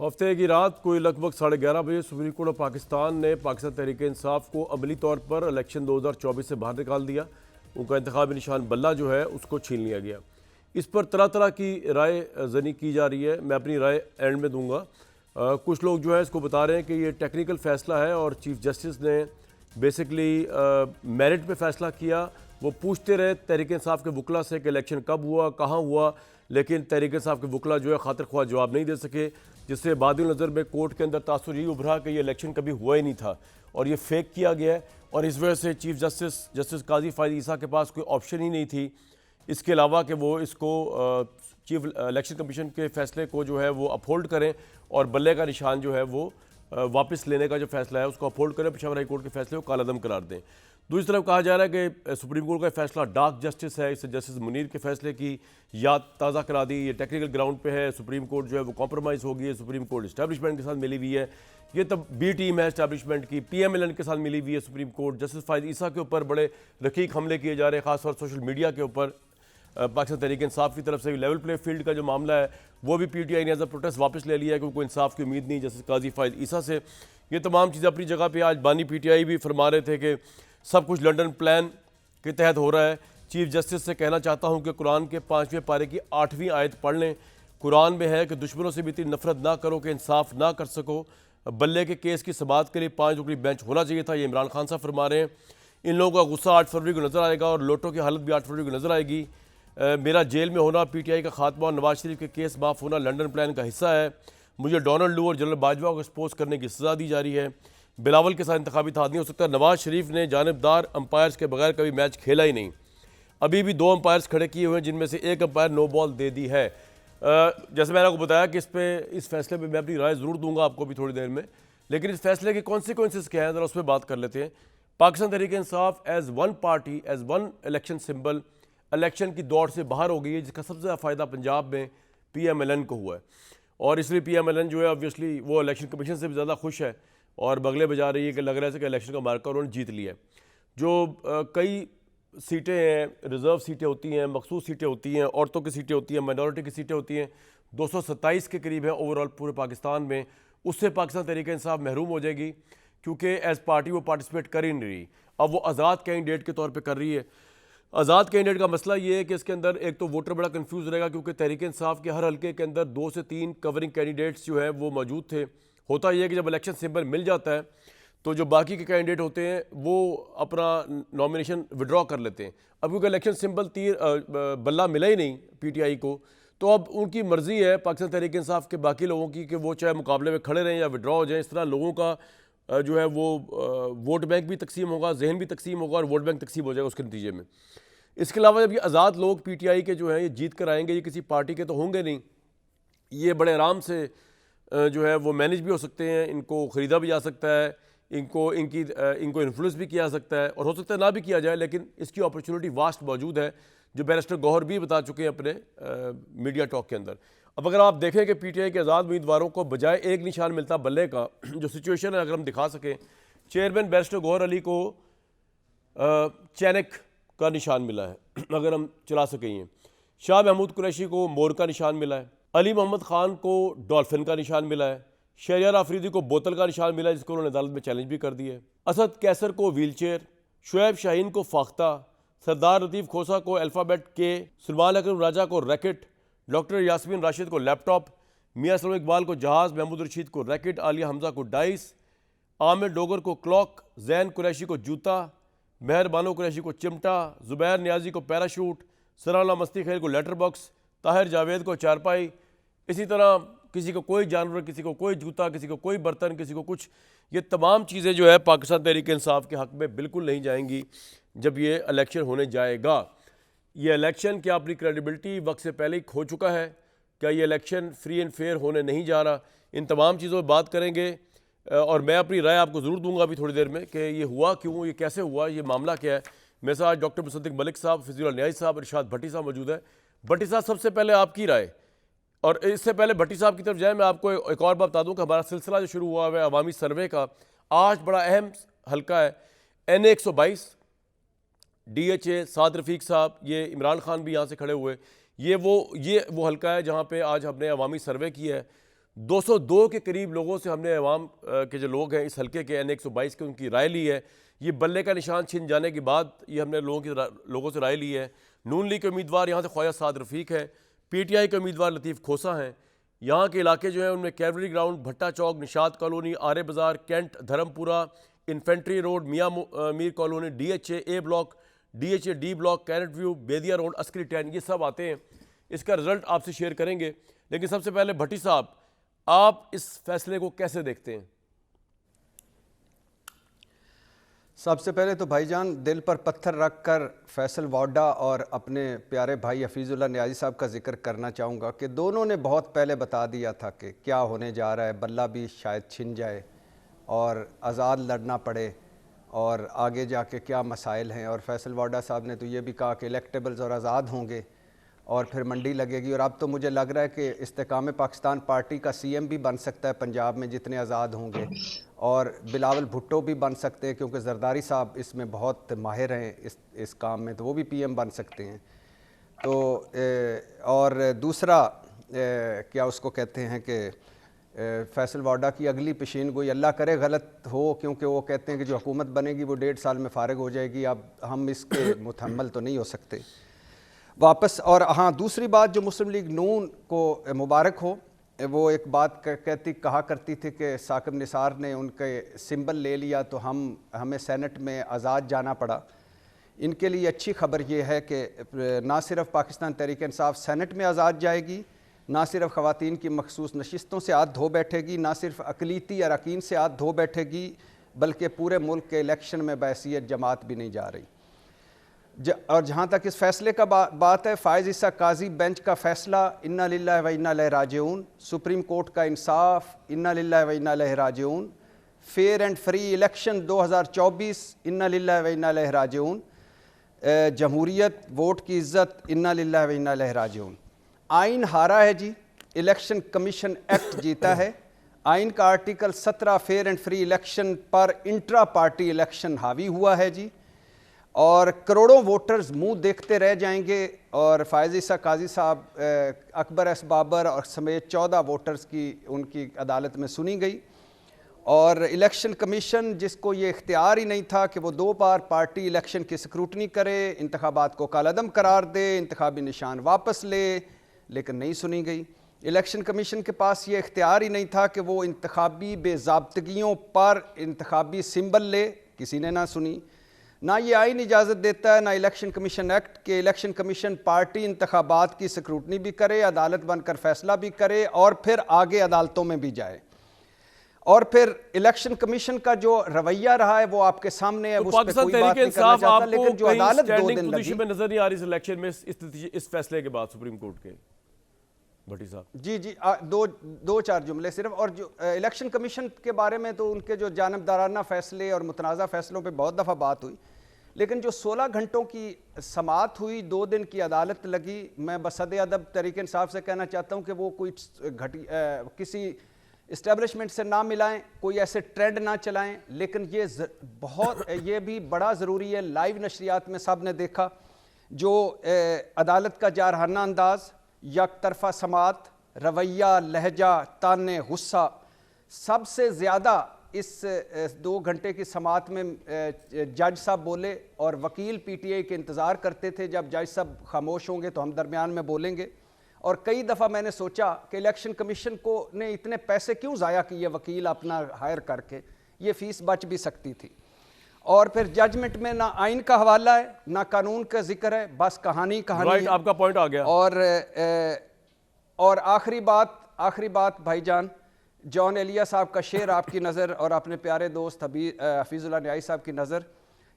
हफ्ते की रात कोई लगभग 11:30 बजे सुप्रीम कोर्ट ऑफ पाकिस्तान ने पाकिस्तान तहरीक इंसाफ को अमली तौर पर इलेक्शन 2024 से बाहर निकाल दिया। उनका इंतखाबी निशान बल्ला जो है उसको छीन लिया गया। इस पर तरह तरह की राय जनी की जा रही है। मैं अपनी राय एंड में दूंगा। कुछ लोग जो है इसको बता रहे हैं कि ये टेक्निकल फैसला है और चीफ जस्टिस ने बेसिकली मेरिट पे फैसला किया। वो पूछते रहे तहरीक इंसाफ के वकला से कि इलेक्शन कब हुआ, कहाँ हुआ, लेकिन तहरीक इंसाफ के वकला जो है खातिर ख्वाह जवाब नहीं दे सके, जिससे बाद नज़र में कोर्ट के अंदर तासुर ये उभरा कि ये इलेक्शन कभी हुआ ही नहीं था और ये फेक किया गया है। और इस वजह से चीफ जस्टिस काजी फ़ायद ईसा के पास कोई ऑप्शन ही नहीं थी इसके अलावा कि वो इसको चीफ इलेक्शन कमीशन के फैसले को जो है वो अपहोल्ड करें और बल्ले का निशान जो है वो वापस लेने का जो फैसला है उसको अपहोल्ड करें, पेशावर हाई कोर्ट के फैसले को कालादम करार दें। दूसरी तरफ कहा जा रहा है कि सुप्रीम कोर्ट का फैसला डार्क जस्टिस है, इससे जस्टिस मुनीर के फैसले की याद ताज़ा करा दी। ये टेक्निकल ग्राउंड पे है, सुप्रीम कोर्ट जो है वो कॉम्प्रोमाइज़ हो गई है, सुप्रीम कोर्ट इस्टेब्लिशमेंट के साथ मिली हुई है। ये तब बी टीम है इस्टेब्लिशमेंट की, PMLN के साथ मिली हुई है सुप्रीम कोर्ट। जस्टिस फ़ायद ईसा के ऊपर बड़े रकीक हमले किए जा रहे हैं, खासतौर सोशल मीडिया के ऊपर। पाकिस्तान तहरीक इंसाफ की तरफ से लेवल प्ले फील्ड का जो मामला है वो भी PTI ने एज अ प्रोटेस्ट वापस ले लिया है क्योंकि इंसाफ की उम्मीद नहीं जस्टिस काजी फ़ायद ईसा से। ये तमाम चीज़ें अपनी जगह पे आज बानी PTI भी फरमा रहे थे कि सब कुछ लंदन प्लान के तहत हो रहा है। चीफ जस्टिस से कहना चाहता हूँ कि कुरान के 5वें पारे की 8वीं आयत पढ़ लें। कुरान में है कि दुश्मनों से भी इतनी नफरत ना करो कि इंसाफ ना कर सको। बल्ले के केस की समाअत के लिए 5 रुकनी बेंच होना चाहिए था, ये इमरान खान साहब फरमा रहे हैं। इन लोगों का गुस्सा 8 फरवरी को नज़र आएगा और लोटो की हालत भी 8 फरवरी को नज़र आएगी। मेरा जेल में होना, PTI का खात्मा और नवाज शरीफ के केस माफ़ होना लंदन प्लान का हिस्सा है। मुझे डोनाल्ड लू और जनरल बाजवा को एक्सपोज करने की सज़ा दी जा रही है। बिलावल के साथ इंतखाबी था नहीं हो सकता। नवाज शरीफ ने जानिबदार अंपायर्स के बगैर कभी मैच खेला ही नहीं। अभी भी 2 अंपायर्स खड़े किए हुए हैं जिनमें से एक अंपायर नो बॉल दे दी है। जैसे मैंने आपको बताया कि इस फैसले पे मैं अपनी राय ज़रूर दूंगा आपको भी थोड़ी देर में, लेकिन इस फैसले के कॉन्सिक्वेंसेस क्या हैं ज़रा उस पर बात कर लेते हैं। Pakistan Tehreek Insaf as one party, as one election symbol election की दौड़ से बाहर हो गई है, जिसका सबसे ज़्यादा फ़ायदा पंजाब में PMLN को हुआ है। और इसलिए PMLN जो है ऑब्वियसली वो इलेक्शन कमीशन से भी ज़्यादा खुश है और बगले बजा रही है कि लग रहा है कि इलेक्शन का मार्का उन्होंने जीत लिया है। जो कई सीटें हैं, रिज़र्व सीटें होती हैं, मखसूस सीटें होती हैं, औरतों की सीटें होती हैं, माइनॉरिटी की सीटें होती हैं, 227 के करीब है ओवरऑल पूरे पाकिस्तान में। उससे पाकिस्तान तहरीक इंसाफ महरूम हो जाएगी क्योंकि एज पार्टी वो पार्टिसिपेट कर ही नहीं रही। अब वो आज़ाद कैंडिडेट के तौर पर कर रही है। आज़ाद कैंडिडेट का मसला ये है कि इसके अंदर एक तो वोटर बड़ा कंफ्यूज रहेगा क्योंकि तहरीक इंसाफ के हर हल्के के अंदर 2 से 3 कवरिंग कैंडिडेट्स जो है वो मौजूद थे। होता यह है कि जब इलेक्शन सिंबल मिल जाता है तो जो बाकी के कैंडिडेट होते हैं वो अपना नॉमिनेशन विड्रॉ कर लेते हैं। अब क्योंकि इलेक्शन सिंबल बल्ला मिला ही नहीं PTI को, तो अब उनकी मर्ज़ी है पाकिस्तान तहरीक इंसाफ के बाकी लोगों की कि वो चाहे मुकाबले में खड़े रहें या विड्रॉ हो जाएँ। इस तरह लोगों का जो है वो वोट बैंक भी तकसीम होगा, जहन भी तकसीम होगा और वोट बैंक तकसीम हो जाएगा उसके नतीजे में। इसके अलावा जब ये आज़ाद लोग PTI के जो हैं ये जीत कर आएंगे, ये किसी पार्टी के तो होंगे नहीं, ये बड़े आराम से जो है वो मैनेज भी हो सकते हैं, इनको ख़रीदा भी जा सकता है, इनको इन्फ्लुएंस भी किया जा सकता है और हो सकता है ना भी किया जाए, लेकिन इसकी अपॉर्चुनिटी वास्ट मौजूद है जो बैरिस्टर गौहर भी बता चुके हैं अपने मीडिया टॉक के अंदर। अब अगर आप देखें कि PTI के आज़ाद उम्मीदवारों को बजाय एक निशान मिलता बल्ले का, जो सिचुएशन है अगर हम दिखा सकें, चेयरमैन बैरिस्टर गौहर अली को चैनक का निशान मिला है अगर हम चला सकें। शाह महमूद कुरैशी को मोर का निशान मिला है। अली मोहम्मद ख़ान को डॉल्फिन का निशान मिला है। शहरियार आफरीदी को बोतल का निशान मिला है जिसको उन्होंने अदालत में चैलेंज भी कर दिया है। असद कैसर को व्हीलचेयर, शुएब शाहीन को फाख्ता, सरदार लतीफ़ खोसा को अल्फ़ाबेट के, सुलेमान अकरम राजा को रैकेट, डॉक्टर यास्मीन राशिद को लैपटॉप, मियाँ सलीम इकबाल को जहाज़, महमूद रशीद को रैकेट, आलिया हमजा को डाइस, आमिर डोगर को क्लॉक, जैन कुरैशी को जूता, महर बानो कुरैशी को चिमटा, ज़ुबैर नियाजी को पैराशूट, सराना मस्ती खैर को लेटर बॉक्स, ताहिर जावेद को चारपाई। इसी तरह किसी को कोई जानवर, किसी को कोई जूता, किसी को कोई बर्तन, किसी को कुछ। ये तमाम चीज़ें जो है पाकिस्तान तहरीक इंसाफ के हक़ में बिल्कुल नहीं जाएंगी जब ये इलेक्शन होने जाएगा। ये इलेक्शन क्या अपनी क्रेडिबिलिटी वक्त से पहले ही खो चुका है? क्या ये इलेक्शन फ्री एंड फेयर होने नहीं जा रहा? इन तमाम चीज़ों पर बात करेंगे और मैं अपनी राय आपको ज़रूर दूंगा अभी थोड़ी देर में कि ये हुआ क्यों, ये कैसे हुआ, ये मामला क्या है। मेरे साथ डॉक्टर मुसद्दिक मलिक साहब, फिज़ीउल न्याज़ साहब, इरशाद भट्टी साहब मौजूद है। भट्टी साहब, सबसे पहले आपकी राय, और इससे पहले भट्टी साहब की तरफ जाए मैं आपको एक और बात बता दूँ कि हमारा सिलसिला जो शुरू हुआ है अवामी सर्वे का, आज बड़ा अहम हल्का है NA 122, DHA साद रफ़ीक साहब, ये इमरान खान भी यहाँ से खड़े हुए, ये वो हल्का है जहाँ पे आज हमने अवामी सर्वे किया है। 202 के करीब लोगों से हमने अवाम के जो लोग हैं इस हलके के N 122 के, उनकी राय ली है। ये बल्ले का निशान छिन जाने के बाद ये हमने लोगों से राय ली है। नून लीग के उम्मीदवार यहाँ से ख्वाजा साद रफ़ीक है, PTI के उम्मीदवार लतीफ़ खोसा हैं। यहाँ के इलाके जो हैं उनमें कैवलरी ग्राउंड, भट्टा चौक, निशात कॉलोनी, आर्य बाज़ार, cantt, Dharampura, infantry road, Mian Mir colony, DHA A block, DHA D block, कैरेट व्यू, बेदिया रोड, अस्करी टैन, ये सब आते हैं। इसका रिजल्ट आपसे शेयर करेंगे, लेकिन सबसे पहले भट्टी साहब, आप इस फैसले को कैसे देखते हैं? सबसे पहले तो भाईजान दिल पर पत्थर रखकर फैसल वाडा और अपने प्यारे भाई हफीजुल्लाह न्याजी साहब का जिक्र करना चाहूँगा कि दोनों ने बहुत पहले बता दिया था कि क्या होने जा रहा है, बल्ला भी शायद छिन जाए और आज़ाद लड़ना पड़े और आगे जाके क्या मसाइल हैं। और फैसल वाडा साहब ने तो ये भी कहा कि इलेक्टेबल्स और आज़ाद होंगे और फिर मंडी लगेगी। और अब तो मुझे लग रहा है कि इस्तेकाम पाकिस्तान पार्टी का CM भी बन सकता है पंजाब में जितने आज़ाद होंगे, और बिलावल भुट्टो भी बन सकते हैं क्योंकि जरदारी साहब इसमें बहुत माहिर हैं इस काम में, तो वो भी PM बन सकते हैं। तो और दूसरा क्या उसको कहते हैं कि फैसल वाडा की अगली पेशीन गोई अल्लाह करे गलत हो, क्योंकि वो कहते हैं कि जो हुकूमत बनेगी वो 1.5 साल में फारिग हो जाएगी। अब हम इसके मुतहम्मल तो नहीं हो सकते वापस। और हाँ, दूसरी बात जो मुस्लिम लीग नून को मुबारक हो, वो एक बात कहा करती थी कि साकिब निसार ने उनके सिंबल ले लिया तो हमें सेनेट में आज़ाद जाना पड़ा। इनके लिए अच्छी खबर ये है कि ना सिर्फ पाकिस्तान तहरीक इंसाफ सेनेट में आज़ाद जाएगी, ना सिर्फ ख़वातीन की मखसूस नशिस्तों से हाथ धो बैठेगी, ना सिर्फ अक़लीती अरकान से हाथ धो बैठेगी, बल्कि पूरे मुल्क के इलेक्शन में बैसियत जमात भी नहीं जा रही। और जहाँ तक इस फैसले का बात है, फ़ायज़ ईसा काजी बेंच का फ़ैसला इन्ना लिल्लाहि व इन्ना इलैहि राजिऊन, सुप्रीम कोर्ट का इंसाफ इन्ना लिल्लाहि व इन्ना इलैहि राजिऊन, फेयर एंड फ्री इलेक्शन 2024 इन्ना लिल्लाहि व इन्ना इलैहि राजिऊन, जमहूरियत, वोट की इज़्ज़त इन्ना लिल्लाहि व इन्ना इलैहि राजिऊन। आइन हारा है जी, इलेक्शन कमीशन एक्ट जीता है। आइन का article 17 fair and free election पर इंट्रा पार्टी इलेक्शन हावी हुआ है जी, और करोड़ों वोटर्स मुंह देखते रह जाएंगे। और फ़ायज़ ईसा काजी साहब, अकबर एस बाबर और समेत 14 वोटर्स की उनकी अदालत में सुनी गई। और इलेक्शन कमीशन, जिसको ये इख्तियार ही नहीं था कि वो 2 बार पार्टी इलेक्शन की स्क्रूटनी करे, इंतखाबात को कालादम करार दे, इंतखाबी निशान वापस ले, लेकिन नहीं सुनी गई। इलेक्शन कमीशन के पास ये इख्तियार ही नहीं था कि वो इंतखाबी बेज़ाब्तगियों पर इंतखाबी सिंबल ले, किसी ने ना सुनी। ना ये आइन इजाज़त देता है, ना इलेक्शन कमीशन एक्ट के इलेक्शन कमीशन पार्टी इंतखाबात की स्क्रूटनी भी करे, अदालत बनकर फैसला भी करे और फिर आगे अदालतों में भी जाए। और फिर इलेक्शन कमीशन का जो रवैया रहा है वो आपके सामने है, तो उस पे कोई बात नहीं करना चाहता, लेकिन जो अदालत 2 दिन लगी में नजर नहीं आ रही इस इलेक्शन में, इस फैसले के बाद सुप्रीम कोर्ट के। भट्टी साहब जी 2-4 जुमले सिर्फ। और जो इलेक्शन कमीशन के बारे में तो उनके जो जानबदाराना फैसले और मुतनाज़ा फैसलों पे बहुत दफ़ा बात हुई, लेकिन जो 16 घंटों की समाअत हुई, 2 दिन की अदालत लगी, मैं बसद अदब तहरीक इंसाफ से कहना चाहता हूँ कि वो कोई किसी इस्टेब्लिशमेंट से ना मिलाएं, कोई ऐसे ट्रेंड ना चलाएं, लेकिन ये भी बड़ा ज़रूरी है। लाइव नशरियात में सब ने देखा जो अदालत का जारहाना अंदाज़, यक तरफा समात, रवैया, लहजा, ताने, गुस्सा, सबसे ज़्यादा इस 2 घंटे की समात में जज साहब बोले और वकील PTI के इंतज़ार करते थे जब जज साहब खामोश होंगे तो हम दरमियान में बोलेंगे। और कई दफ़ा मैंने सोचा कि इलेक्शन कमीशन को ने इतने पैसे क्यों ज़ाया किए वकील अपना हायर करके, ये फ़ीस बच भी सकती थी। और फिर जजमेंट में ना आइन का हवाला है, ना कानून का जिक्र है, बस कहानी है। आपका पॉइंट आ गया। और आखिरी बात भाईजान, जॉन एलिया साहब का शेर आपकी नज़र और अपने प्यारे दोस्त हफीजुल्लाह न्याजी साहब की नज़र,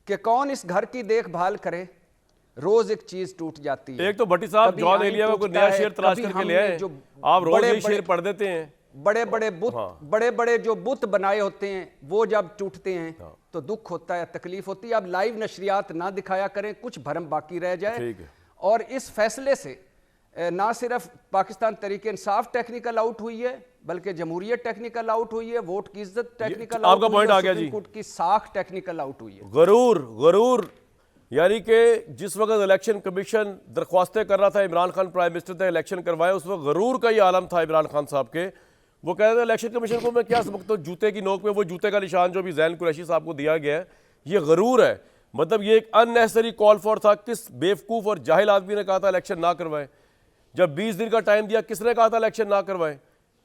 कि कौन इस घर की देखभाल करे, रोज एक चीज टूट जाती है। एक तो भट्टी साहब जॉन एलिया को नया शेर तलाश करके ले आए, आप रोज ये शेर पढ़ देते हैं। बड़े बड़े जो बुत बनाए होते हैं वो जब टूटते हैं तो दुख होता है, तकलीफ होती है। अब लाइव नशरियात ना दिखाया करें, कुछ भरम बाकी रह जाए। और इस फैसले से ना सिर्फ पाकिस्तान तहरीक इंसाफ टेक्निकल आउट हुई है, बल्कि जमहूरियत टेक्निकल आउट हुई है, वोट की इज्जत टेक्निकल आउट हुई है, सुप्रीम कोर्ट की साख टेक्निकल आउट हुई है। गरूर यानी कि जिस वक्त इलेक्शन कमीशन दरख्वास्तें कर रहा था, इमरान खान प्राइम मिनिस्टर थे, इलेक्शन करवाए, उस वक्त गरूर का ये आलम था इमरान खान साहब के। वो कह रहे थे इलेक्शन कमीशन को मैं क्या समझता हूँ, जूते की नोक पे वो जूते का निशान जो भी जैन कुरैशी साहब को दिया गया है, ये गरूर है। मतलब ये एक अननेसेसरी कॉल फॉर था। किस बेवकूफ़ और जाहिल आदमी ने कहा था इलेक्शन ना करवाएं? जब 20 दिन का टाइम दिया, किसने कहा था इलेक्शन ना करवाएं?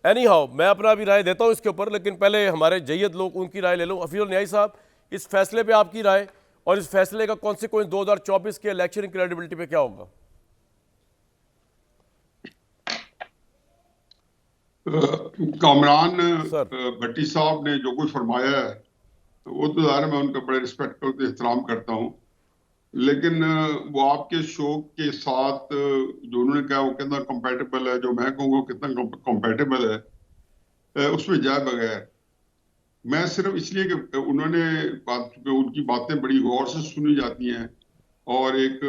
एनी हाउ, मैं अपना भी राय देता हूँ इसके ऊपर, लेकिन पहले हमारे जय्यद लोग उनकी राय ले लूँ। हफीजुल न्याई साहब, इस फैसले पे आपकी राय और इस फैसले का कॉन्सिक्वेंस 2024 के इलेक्शन की क्रेडिबिलिटी पे क्या होगा? कामरान सर, भट्टी साहब ने जो कुछ फरमाया है वो तो ज़ाहिर है मैं उनका बड़े रिस्पेक्ट करते एहतराम करता हूँ, लेकिन वो आपके शौक के साथ जो उन्होंने कहा वो कितना कंपेटेबल है, जो मैं कहूँगा कितना कंपेटेबल है, उसमें जाए बगैर मैं सिर्फ इसलिए कि उन्होंने उनकी बातें बड़ी गौर से सुनी जाती हैं और एक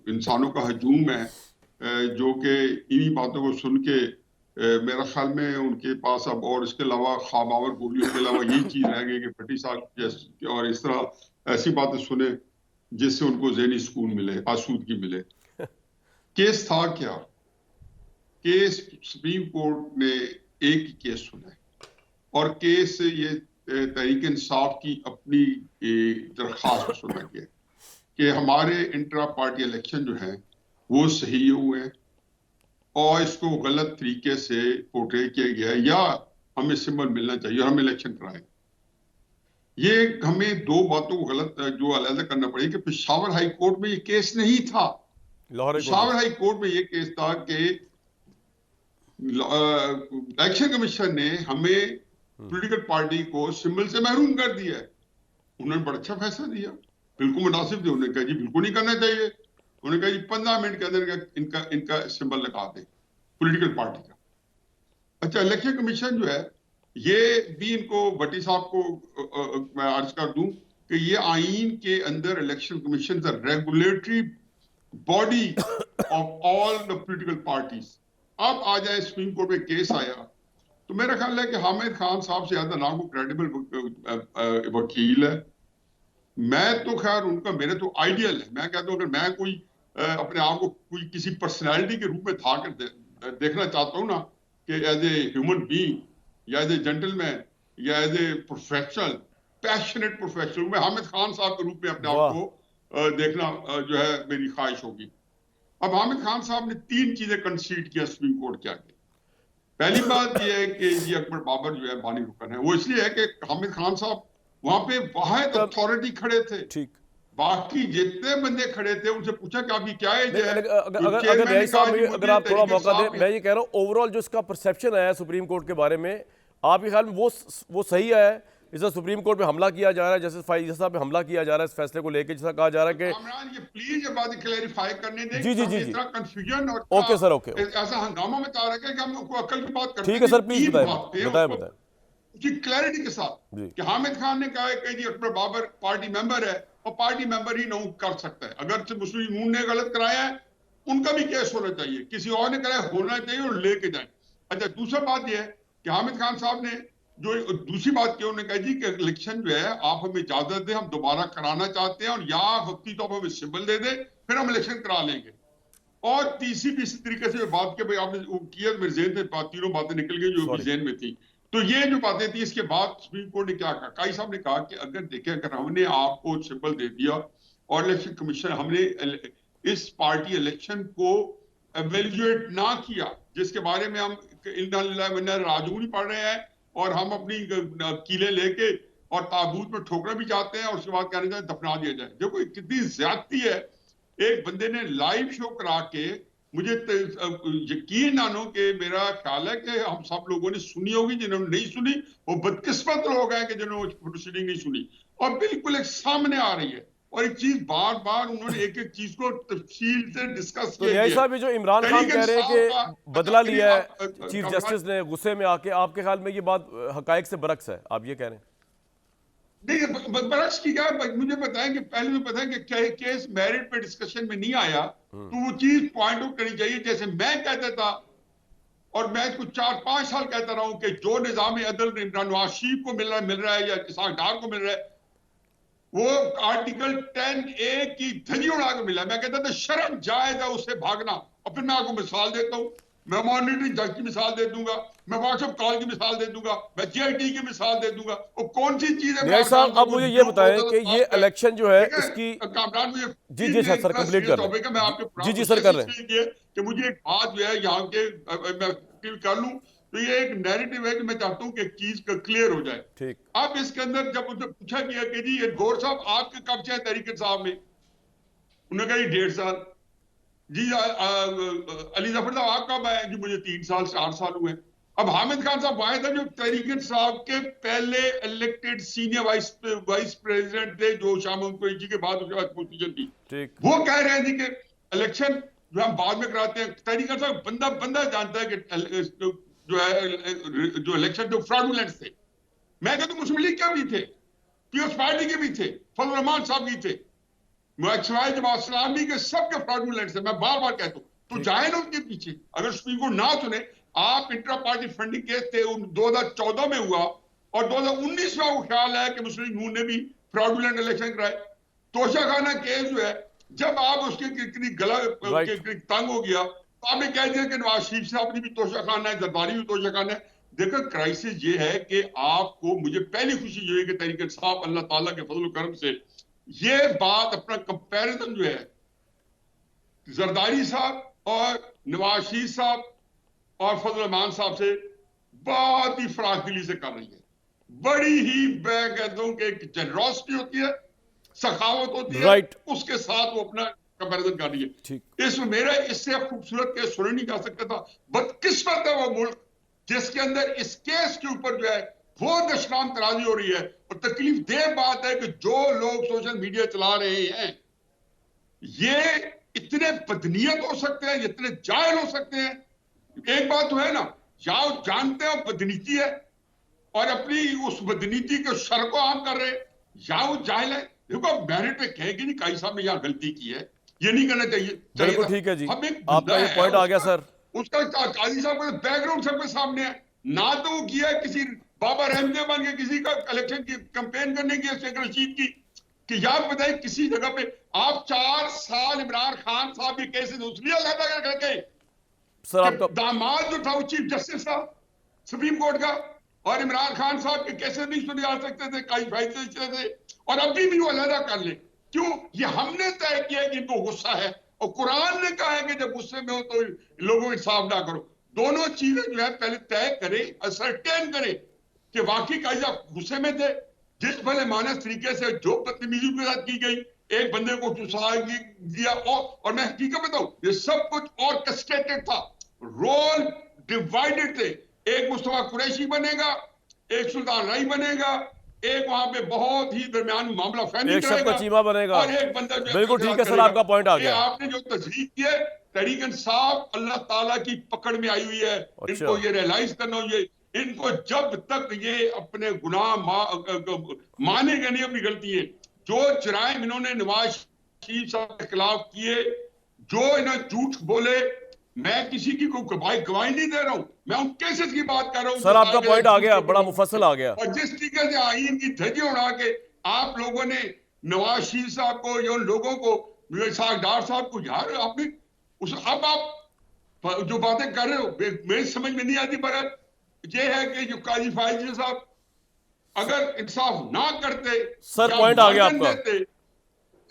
इंसानों का हजूम है जो कि इन्हीं बातों को सुन के मेरा ख्याल में उनके पास अब और इसके अलावा ख्वाबावर गोलियों के अलावा यही चीज रह गई कि भट्टी साहब और इस तरह ऐसी बातें सुने जिससे उनको ज़हनी सुकून मिले, आसूदगी मिले। केस था क्या? केस सुप्रीम कोर्ट ने एक ही केस सुना है और केस ये तहरीक इंसाफ की अपनी दरख्वास्त पर सुना गया कि हमारे इंट्रा पार्टी इलेक्शन जो है वो सही हुए हैं और इसको गलत तरीके से पोर्ट्रे किया गया है या हमें सिंबल मिलना चाहिए और हम इलेक्शन कराएं। ये हमें दो बातों को गलत जो अलग करना पड़ेगा कि पेशावर हाई कोर्ट में ये केस नहीं था। पेशावर हाई कोर्ट में ये केस था कि इलेक्शन कमीशन ने हमें पॉलिटिकल पार्टी को सिंबल से महरूम कर दिया है। उन्होंने बड़ा अच्छा फैसला दिया, बिल्कुल मुनासिब दिया। उन्होंने कहा जी बिल्कुल नहीं करना चाहिए। उन्होंने कहा जी 15 मिनट के अंदर इनका सिंबल लगा दें पॉलिटिकल पार्टी का। अच्छा, इलेक्शन कमीशन जो है ये भी इनको भट्टी साहब को मैं अर्ज कर दूं कि ये आईन के अंदर election commission the regulatory body of all the political parties. अब आ जाए सुप्रीम कोर्ट में केस आया तो मेरा ख्याल है कि हामिद खान साहब से ज्यादा ना को क्रेडिबल वकील है। मैं तो खैर उनका मेरे तो आइडियल है। मैं कहता हूँ अगर मैं कोई अपने आप को कोई किसी पर्सनैलिटी के रूप में था कर देखना चाहता हूँ ना कि एज ए ह्यूमन बीइंग या एज ए जेंटलमैन या as a professional, passionate professional, मैं हामिद खान साहब के रूप में अपने आप को देखना जो है मेरी ख्वाहिश होगी। अब हामिद खान साहब ने 3 चीजें कंसीड किया सुप्रीम कोर्ट के आगे। पहली बात यह है कि जी अकबर बाबर जो है बानी रुकन है। वो इसलिए है कि हामिद खान साहब वहां पे वाहिद अथॉरिटी खड़े थे। ठीक, बाकी जितने बंदे खड़े थे उनसे पूछा कि आपकी क्या एज है। अगर आप थोड़ा मौका दें, मैं ये कह रहा हूँ ओवरऑल जो इसका परसेप्शन आया सुप्रीम कोर्ट के बारे में, आपके ख्याल में वो सही है? इसे सुप्रीम कोर्ट पे हमला किया जा रहा है, जैसे जैसा पे हमला किया जा रहा है इस फैसले को लेकर, जैसा कहा जा रहा है कि ये प्लीज ये बात क्लैरिफाई करने दें। जी जी जी इतना कंफ्यूजन और ओके सर, ओके, ऐसा हंगामा में आ रहा है कि हम अकल की बात करते हैं। ठीक है सर, प्लीज बताएं उसकी क्लैरिटी के साथ कि हामिद खान ने कहा है कि जी अकबर बाबर पार्टी मेंबर है और पार्टी मेंबर ही नहीं कर सकता है। अगर मुस्लिम यूनियन ने गलत कराया है उनका भी केस होना चाहिए, किसी और ने कराया होना चाहिए और लेके जाए। अच्छा, दूसरा बात यह है कि हामिद खान साहब ने जो दूसरी बात की, उन्होंने कहा जी कि इलेक्शन जो है आप हमें इजाजत दें, हम दोबारा कराना चाहते हैं और या वक्ती तौर पर हमें सिंबल दे दें फिर हम इलेक्शन करा लेंगे। और तीसरी भी इसी तरीके से बात के भाई आपने किया, मेरे जेहन से तीनों बातें निकल गई जो जेहन में थी। तो ये जो बातें थी इसके बाद सुप्रीम कोर्ट ने क्या कहा? काई साहब ने कहा कि अगर देखें अगर हमने आपको सिंबल दे दिया और इलेक्शन कमीशन हमने इस पार्टी इलेक्शन को एवेल्युएट ना किया, जिसके बारे में हम राजू नहीं पढ़ रहे हैं और हम अपनी कीले लेके और ताबूत में ठोकना भी चाहते हैं और उसके बाद कहने जाए दफना दिया जाए। देखो कितनी ज्यादती है। एक बंदे ने लाइव शो करा के, मुझे यकीन मानो कि मेरा ख्याल है कि हम सब लोगों ने सुनी होगी, जिन्होंने नहीं सुनी वो बदकिस्मत लोग हैं कि जिन्होंने प्रोसीडिंग नहीं सुनी और बिल्कुल एक सामने आ रही है और एक चीज बार बार उन्होंने एक एक चीज को तफसील से डिस्कस किया। तो साहब, जो इमरान खान कह रहे हैं कि बदला लिया है चीफ जस्टिस ने गुस्से में आके, आपके ख्याल में ये बात हकायक से बरक्स है? आप ये कह रहे हैं? देखिए बरक्स की क्या, मुझे बताएं कि पहले में बताएं कि केस मेरिट पे डिस्कशन में नहीं आया तो वो चीज पॉइंट आउट करनी चाहिए। जैसे मैं कहता था और मैं इसको 4-5 साल कहता रहा हूं कि जो निजाम अदल इमरान नवाज शरीफ को मिल रहा है या इसाक डार को मिल रहा है वो आर्टिकल 10A की धजी उड़ा के मिला। मैं कहता था शर्म जायज है उससे भागना। और फिर मैं आपको मिसाल देता हूं, मैं मॉनिटरिंग जज की मिसाल दे दूंगा। मैं व्हाट्सएप कॉल की मिसाल दे दूंगा, मैं जीआईटी की मिसाल दे दूंगा। वो कौन सी चीज है न्याय साहब, अब मुझे ये बताएं कि ये इलेक्शन जो है ठीक है इसकी। कामरान, मुझे जी जी सर, सर इतना कंप्लीट सीरियस कर लें। टॉपिक है, मैं आपके जी जी प्रोग्राम सर, कर रहे हैं। इसलिए किया कि मुझे एक बात जो है यहाँ के मैं फील कर लूं, तो ये एक नैरेटिव है कि मैं चाहता हूँ कि एक चीज क्लियर हो जाए। ठीक। अब इसके अंदर जब उनसे पूछा गया कि जी ये गौर साहब आपके कब से है तहरीक इंसाफ में, उन्होंने कहा 1.5 साल। जी अली जफर साहब आप कब आए? जी मुझे 3 साल 4 साल हुए। अब हामिद खान साहब आए थे जो तहरीक इंसाफ के पहले इलेक्टेड सीनियर वाइस प्रेसिडेंट थे, जो शाह महमूद कुरैशी के बाद उसके बाद पोजीशन थी। ठीक। वो कह रहे थे कि इलेक्शन जो हम बाद में कराते हैं, तहरीक इंसाफ बंदा बंदा जानता है कि जो है जो इलेक्शन जो फ्रॉडुलेंट थे। मैं कहता हूं मुस्लिम लीग के भी थे, पीपल्स पार्टी के भी थे, फजल रहमान साहब भी थे, जमात इस्लामी के सबके फ्रॉडुलेंट से। मैं बार बार कहता हूं तो जाए ना उनके पीछे। अगर सुप्रीम कोर्ट ना सुने, आप इंट्रा पार्टी फंडिंग केस थे 2014 में हुआ, और 2019 में वो ख्याल है कि मुस्लिम लीग ने भी फ्रॉडुलेंट इलेक्शन कराए। तोशाखाना केस जो है, जब आप उसके गला तंग हो गया तो आपने कह दिया कि नवाज शरीफ साहब ने भी तोशाखाना है, जरदारी भी तोशाखाना है। देखो क्राइसिस ये है कि आपको, मुझे पहली खुशी ये है कि तहरीक इंसाफ अल्लाह ताला के फजल करम से ये बात अपना कंपैरिजन जो है जरदारी साहब और नवाज शरीफ साहब और फजल रहमान साहब से बहुत ही फराखदिली से कर रही है। बड़ी ही मैं कहता हूं कि एक जेनरॉसिटी होती है, सखावत होती है, राइट। उसके साथ वो अपना कंपैरिजन कर रही है। ठीक। इसमें मेरा इससे खूबसूरत केस सुने नहीं जा सकता था। बदकिस्मत है वो मुल्क जिसके अंदर इस केस के ऊपर जो है वो दशनाम तराजी हो रही है। और तकलीफ दे बात है कि जो लोग सोशल मीडिया चला रहे हैं ये इतने बदनीयत हो सकते हैं, इतने जाहिल हो सकते हैं। एक बात तो है ना, या वो जानते हैं बदनीति है और अपनी उस बदनीति के शर को आम कर रहे हैं, या वो जाहिल है। देखो मेरिट पे कहेगी नहीं काई साहब ने यहाँ गलती की है, ये नहीं करना चाहिए। बिल्कुल ठीक है जी, अब एक आपका बंदा ये है, पॉइंट आ गया सर। उसका काजी साहब का बैकग्राउंड सबके सामने है। ना तो वो किया है किसी बाबा रहमदे बन के किसी का इलेक्शन की कैंपेन करने की, शेख रशीद की, कि याद बताइए किसी जगह पे आप 4 साल इमरान खान साहब के केसेस इसलिए अलहदा करके सर आपका दामाद जो था वो चीफ जस्टिस था सुप्रीम कोर्ट का, और इमरान खान साहब के केसेस नहीं सुने जा सकते थे, कई फैसले थे, और अभी भी वो अलहदा कर ले। क्यों? ये हमने तय किया कि इनको गुस्सा है, और कुरान ने कहा है कि जब गुस्से में हो तो लोगों को इंसाफ ना करो। दोनों चीजें जो है पहले तय करें, असरटेन करें कि वाकई काजी साहब गुस्से में थे। जिस भले मानस तरीके से जो बदतमीजी के साथ की गई, एक बंदे को चुसा दिया, और मैं हकीकत बताऊं ये सब कुछ ऑर्केस्ट्रेटेड था, रोल डिवाइडेड थे। एक मुस्तफा कुरैशी बनेगा, एक सुल्तान राई बनेगा, एक वहां पे बहुत ही दरमियान मामला फहमी एक सबका करेगा, चीमा बनेगा। और एक बंदा जो बिल्कुल ठीक है सर, करेगा। आपका पॉइंट आ ये गया। आपने जो तजवीज की है तहरीक इंसाफ अल्लाह ताला की पकड़ में आई हुई है। अच्छा। इनको ये रियलाइज करना चाहिए, इनको जब तक ये अपने गुनाह मानेगा नहीं अपनी गलती है। जो जराइम इन्होंने नवाज शरीफ साहब के खिलाफ किए, जो इन्हें झूठ बोले, मैं किसी की कोई गवाही नहीं दे रहा हूं, मैं उन केसेस की बात कर रहा हूं। सर आपका पॉइंट आ गया, बड़ा मुफस्सल आ गया। और जिस तरीके से आईन की धज्जियां उड़ा के आप लोगों ने नवाज शरीफ साहब को या उन लोगों को, डार साहब को, यार आपने अब आप जो बातें कर रहे हो मेरी समझ में नहीं आती। मगर ये है कि जो काजी फाइज साहब अगर इंसाफ ना करते, सर पॉइंट आ गया आपका,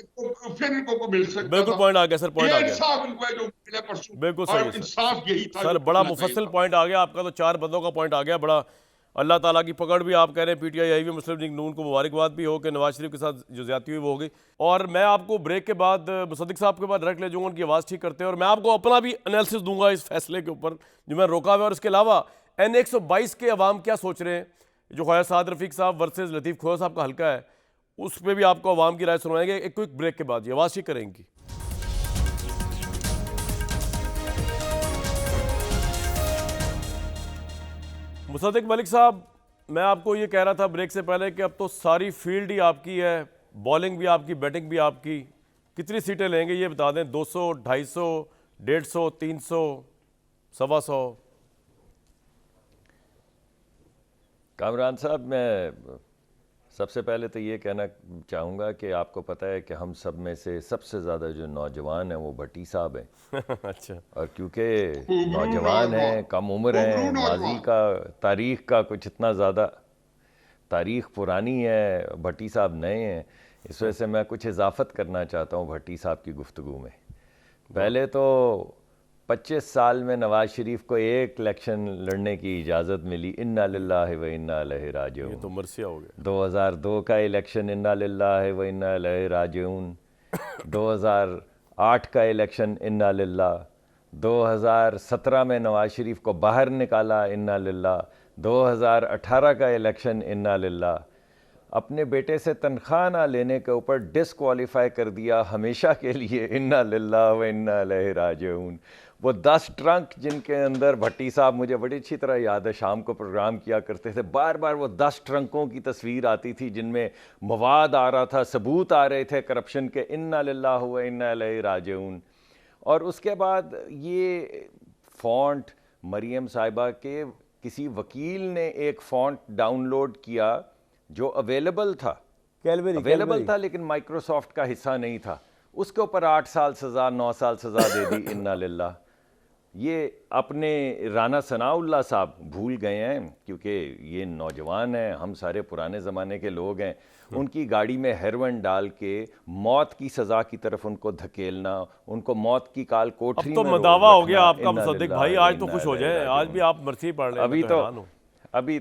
तो फिर इनको मिल सकता बिल्कुल था। पॉइंट आ गया सर, पॉइंट आ गया, इंसाफ इनको है जो मिला परसों, बिल्कुल सही है और सर। इंसाफ यही था सर जो बड़ा मिलना चाहिए मुफस्सल था। पॉइंट आ गया आपका, तो 4 बंदों का पॉइंट आ गया बड़ा। अल्लाह ताला की पकड़ भी आप कह रहे हैं, पीटीआई आई हुई, मुस्लिम लीग नून को मुबारकबाद भी हो कि नवाज शरीफ के साथ जो ज्यादती हुई वो हो गई। और मैं आपको ब्रेक के बाद मुसद्दिक साहब के बाद डायरेक्ट ले जाऊंगा, उनकी आवाज़ ठीक करते हैं, और मैं आपको अपना भी एनालिसिस दूंगा इस फैसले के ऊपर जो मैं रोका हुआ है। और इसके अलावा N122 के अवाम क्या सोच रहे हैं, जो ख्वाजा साद रफीक साहब वर्सेज लतीफ़ खोया साहब का हल्का है, उस पर भी आपको अवाम की राय सुनवाएंगे एक क्विक ब्रेक के बाद। ये आवाज़ ठीक करेंगी। मुसद्दिक मलिक साहब, मैं आपको ये कह रहा था ब्रेक से पहले कि अब तो सारी फील्ड ही आपकी है, बॉलिंग भी आपकी, बैटिंग भी आपकी। कितनी सीटें लेंगे ये बता दें, 200, 250, 150, 300, 125? कामरान साहब, मैं सबसे पहले तो ये कहना चाहूँगा कि आपको पता है कि हम सब में से सबसे ज़्यादा जो नौजवान हैं वो भट्टी साहब हैं। अच्छा। और क्योंकि उम्र नौजवान हैं, नौजवान, कम उम्र हैं, उम्र माजी नौजवान। का तारीख़ का कुछ इतना ज़्यादा तारीख़ पुरानी है, भट्टी साहब नए हैं, इस वजह से मैं कुछ इजाफत करना चाहता हूँ भट्टी साहब की गुफ्तगू में। पहले तो 25 साल में नवाज शरीफ को एक इलेक्शन लड़ने की इजाज़त मिली, इन्ना लिल्लाहि व इन्ना इलैहि राजिऊन। ये तो मरसिया हो गया। 2002 का इलेक्शन, इन्ना लिल्लाहि व इन्ना इलैहि राजिऊन। 2008 का इलेक्शन, इन्ना लिल्लाह। 2017 में नवाज शरीफ को बाहर निकाला, इन्ना लिल्लाह। 2018 का इलेक्शन, इन्ना लिल्लाह। अपने बेटे से तनख्वाह ना लेने के ऊपर डिसक्वालीफाई कर दिया हमेशा के लिए, इन्ना लिल्लाह व इन्ना इलैहि राजिऊन। वो 10 ट्रंक जिनके अंदर भट्टी साहब, मुझे बड़ी अच्छी तरह याद है, शाम को प्रोग्राम किया करते थे, बार बार वो 10 ट्रंकों की तस्वीर आती थी जिनमें मवाद आ रहा था, सबूत आ रहे थे करप्शन के, इन्ना लिल्लाह व इन्ना इलैहि राजिऊन। और उसके बाद ये फ़ॉन्ट मरियम साहिबा के किसी वकील ने एक फ़ॉन्ट डाउनलोड किया जो अवेलेबल था, अवेलेबल था लेकिन माइक्रोसॉफ्ट का हिस्सा नहीं था, उसके ऊपर 8 साल सज़ा, 9 साल सज़ा दे दी, इन्ना लिल्लाह। ये अपने राना सनाउल्लाह साहब भूल गए हैं क्योंकि ये नौजवान हैं, हम सारे पुराने ज़माने के लोग हैं। उनकी गाड़ी में हेरोइन डाल के मौत की सज़ा की तरफ उनको धकेलना, उनको मौत की काल कोठरी अब तो में मदावा हो गया रखना, आपका इन्ना मुसद्दिक लिल्लाह भाई, व आज तो इन्ना खुश हो इलैहि जाएं, आज राजिऊन। भी आप मरसी पढ़ रहे हैं, मैं तो हैरान हूं। अभी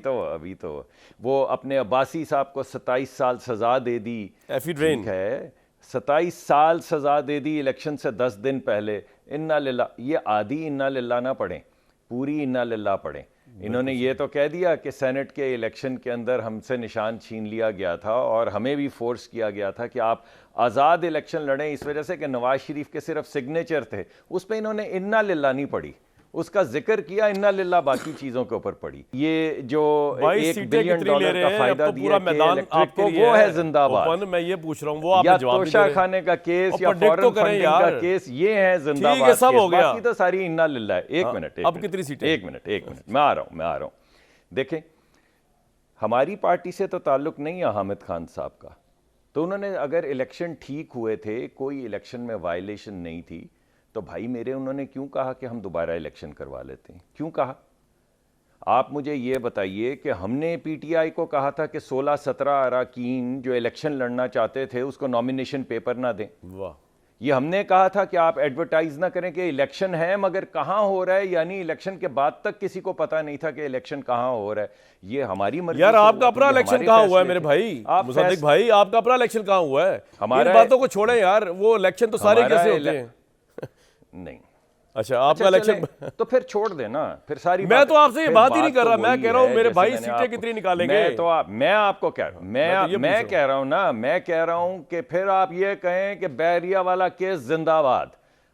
तो वो अपने अब्बासी साहब को 27 साल सज़ा दे दी, एफिड्रेन ठीक है, 27 साल सज़ा दे दी इलेक्शन से 10 दिन पहले, इन्ना लिल्लाह। ये आधी इन्ना लिल्लाह ना पढ़ें, पूरी इन्ना लिल्लाह पढ़ें। इन्होंने ये तो कह दिया कि सेनेट के इलेक्शन के अंदर हमसे निशान छीन लिया गया था और हमें भी फोर्स किया गया था कि आप आज़ाद इलेक्शन लड़ें, इस वजह से कि नवाज शरीफ के सिर्फ सिग्नेचर थे। उस पर इन्होंने इन्ना लिल्लाह नहीं पढ़ी, उसका जिक्र किया, इन्ना लिल्लाह बाकी चीज़ों के ऊपर पड़ी। ये जो $1 बिलियन का फायदा दिया कि इलेक्ट्रिक को, वो है जिंदाबाद। मैं ये पूछ रहा हूँ, वो आप या जवाब तोशा खाने का केस या फॉरेन फंडिंग का केस, ये है जिंदाबाद केस। सब हो गया, बाकी तो सारी इन्ना लिल्लाह है। एक मिनट, अब कितनी सीटें? एक मिनट, मैं आ रहा हूँ। देखें, हमारी पार्टी से तो ताल्लुक नहीं है हामिद खान साहब का, तो उन्होंने अगर इलेक्शन ठीक हुए थे, कोई इलेक्शन में वायलेशन नहीं थी, तो भाई मेरे उन्होंने क्यों कहा कि हम दोबारा इलेक्शन करवा लेते हैं? क्यों कहा? आप मुझे ये बताइए कि हमने पीटीआई को कहा था कि 16-17 अरकान जो इलेक्शन लड़ना चाहते थे उसको नॉमिनेशन पेपर ना दें। वाह। ये हमने कहा था कि आप एडवर्टाइज ना करें कि इलेक्शन है मगर कहाँ हो रहा है, यानी इलेक्शन के बाद तक किसी को पता नहीं था कि इलेक्शन कहाँ हो रहा है। ये हमारी मर्जी। यार आपका अपना इलेक्शन कहाँ हुआ है मेरे भाई मुसद्दिक भाई, आपका अपना इलेक्शन कहाँ हुआ है? इन बातों को छोड़ें यार, वो इलेक्शन तो सारे कैसे होते हैं? नहीं, अच्छा आपका इलेक्शन तो फिर छोड़ देना, फिर सारी मैं तो आपसे ये बात ही नहीं कर रहा, तो मैं कह रहा हूँ मेरे भाई सीटें कितनी निकालेंगे। मैं आपको कह रहा हूँ, मैं कह रहा हूँ ना, मैं कह रहा हूँ कि फिर आप ये कहें कि बैरिया वाला केस जिंदाबाद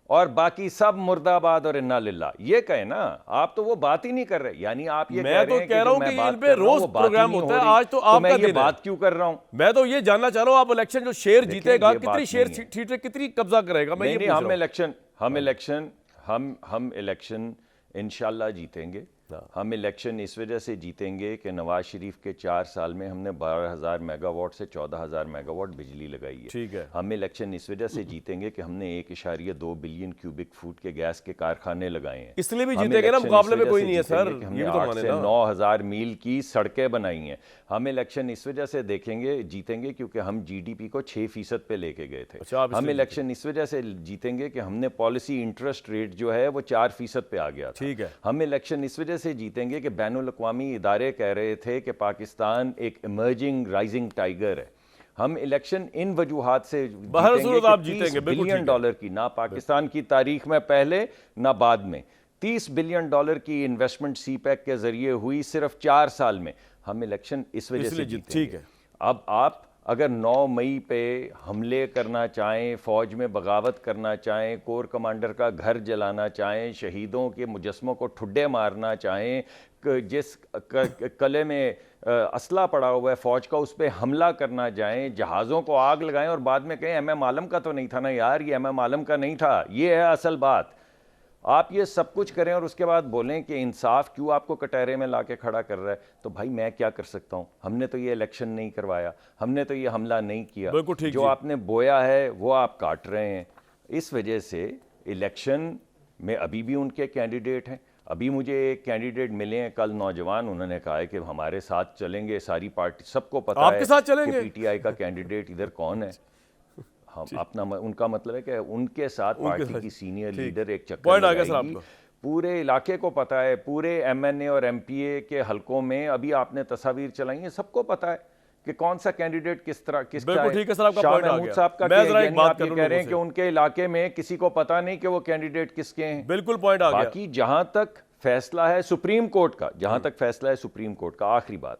और बाकी सब मुर्दाबाद और इन्ना लिल्लाह, ये कहें ना। आप तो वो बात ही नहीं कर रहे, यानी आप ये मैं तो कह रहा हूँ कि इन पे रोज प्रोग्राम होता है, आज तो आपका दिन है। बात क्यों कर रहा हूँ? मैं तो ये जानना चाह रहा हूँ, आप इलेक्शन जो शेयर जीतेगा, कितनी शेयर सीटें कितनी कब्जा करेगा? मैं ये हम इलेक्शन इंशाल्लाह जीतेंगे। हम इलेक्शन इस वजह से जीतेंगे कि नवाज शरीफ के 4 साल में हमने 12,000 मेगावाट से 14,000 मेगावाट बिजली लगाई है। ठीक है। हम इलेक्शन इस वजह से जीतेंगे कि हमने 1.2 बिलियन क्यूबिक फुट के गैस के कारखाने लगाए हैं। इसलिए भी जीतेंगे ना, मुकाबले में कोई नहीं है सर। हमने 8 से 9,000 मील की सड़कें बनाई हैं। हम इलेक्शन इस वजह से जीतेंगे क्योंकि हम GDP को 6% पे लेके गए थे। हम इलेक्शन इस वजह से जीतेंगे कि हमने पॉलिसी इंटरेस्ट रेट जो है वो 4% पे आ गया था। ठीक है। हम इलेक्शन इस वजह से जीतेंगे कि बैनुल अक़वामी इदारे कह रहे थे कि पाकिस्तान एक इमर्जिंग राइजिंग टाइगर है। हम इलेक्शन इन वजूहात से जीतेंगे $30 बिलियन की, ना पाकिस्तान की तारीख में पहले ना बाद में, $30 बिलियन की इन्वेस्टमेंट CPEC के जरिए हुई सिर्फ 4 साल में। हम इलेक्शन इस वजह से जीतेंगे। ठीक है। अब आप अगर 9 मई पे हमले करना चाहें, फौज में बगावत करना चाहें, कोर कमांडर का घर जलाना चाहें, शहीदों के मुजस्मों को ठुड्डे मारना चाहें, जिस कले में असला पड़ा हुआ है फौज का उस पर हमला करना जाएं, जहाज़ों को आग लगाएं और बाद में कहें MM आलम का तो नहीं था ना यार, ये MM आलम का नहीं था, ये है असल बात। आप ये सब कुछ करें और उसके बाद बोलें कि इंसाफ क्यों आपको कटहरे में लाके खड़ा कर रहा है, तो भाई मैं क्या कर सकता हूँ? हमने तो ये इलेक्शन नहीं करवाया, हमने तो ये हमला नहीं किया। बिल्कुल ठीक जो जी। आपने बोया है वो आप काट रहे हैं। इस वजह से इलेक्शन में अभी भी उनके कैंडिडेट हैं। अभी मुझे एक कैंडिडेट मिले हैं कल, नौजवान, उन्होंने कहा है कि हमारे साथ चलेंगे, सारी पार्टी, सबको पता आपके है साथ कि चलेंगे? पीटीआई का कैंडिडेट इधर कौन है। हम अपना उनका मतलब है कि उनके साथ पार्टी की सीनियर लीडर एक चक्कर पॉइंट आ गया सर लगाएगी। आपका। पूरे इलाके को पता है, पूरे एमएनए और एमपीए के हलकों में अभी आपने तस्वीर चलाई है, सबको पता है कि कौन सा कैंडिडेट किस तरह किसका बिल्कुल है। ठीक है सर, आपका शाह पॉइंट आ महमूद गया। साहब का मैं जरा एक यानी बात आप कर ये लूं कह रहे लोगों हैं कि से। उनके इलाके में किसी को पता नहीं कि वो कैंडिडेट किसके हैं। बिल्कुल पॉइंट आ गया। बाकी जहां तक फैसला है सुप्रीम कोर्ट का, जहां तक फैसला है सुप्रीम कोर्ट का, आखिरी बात,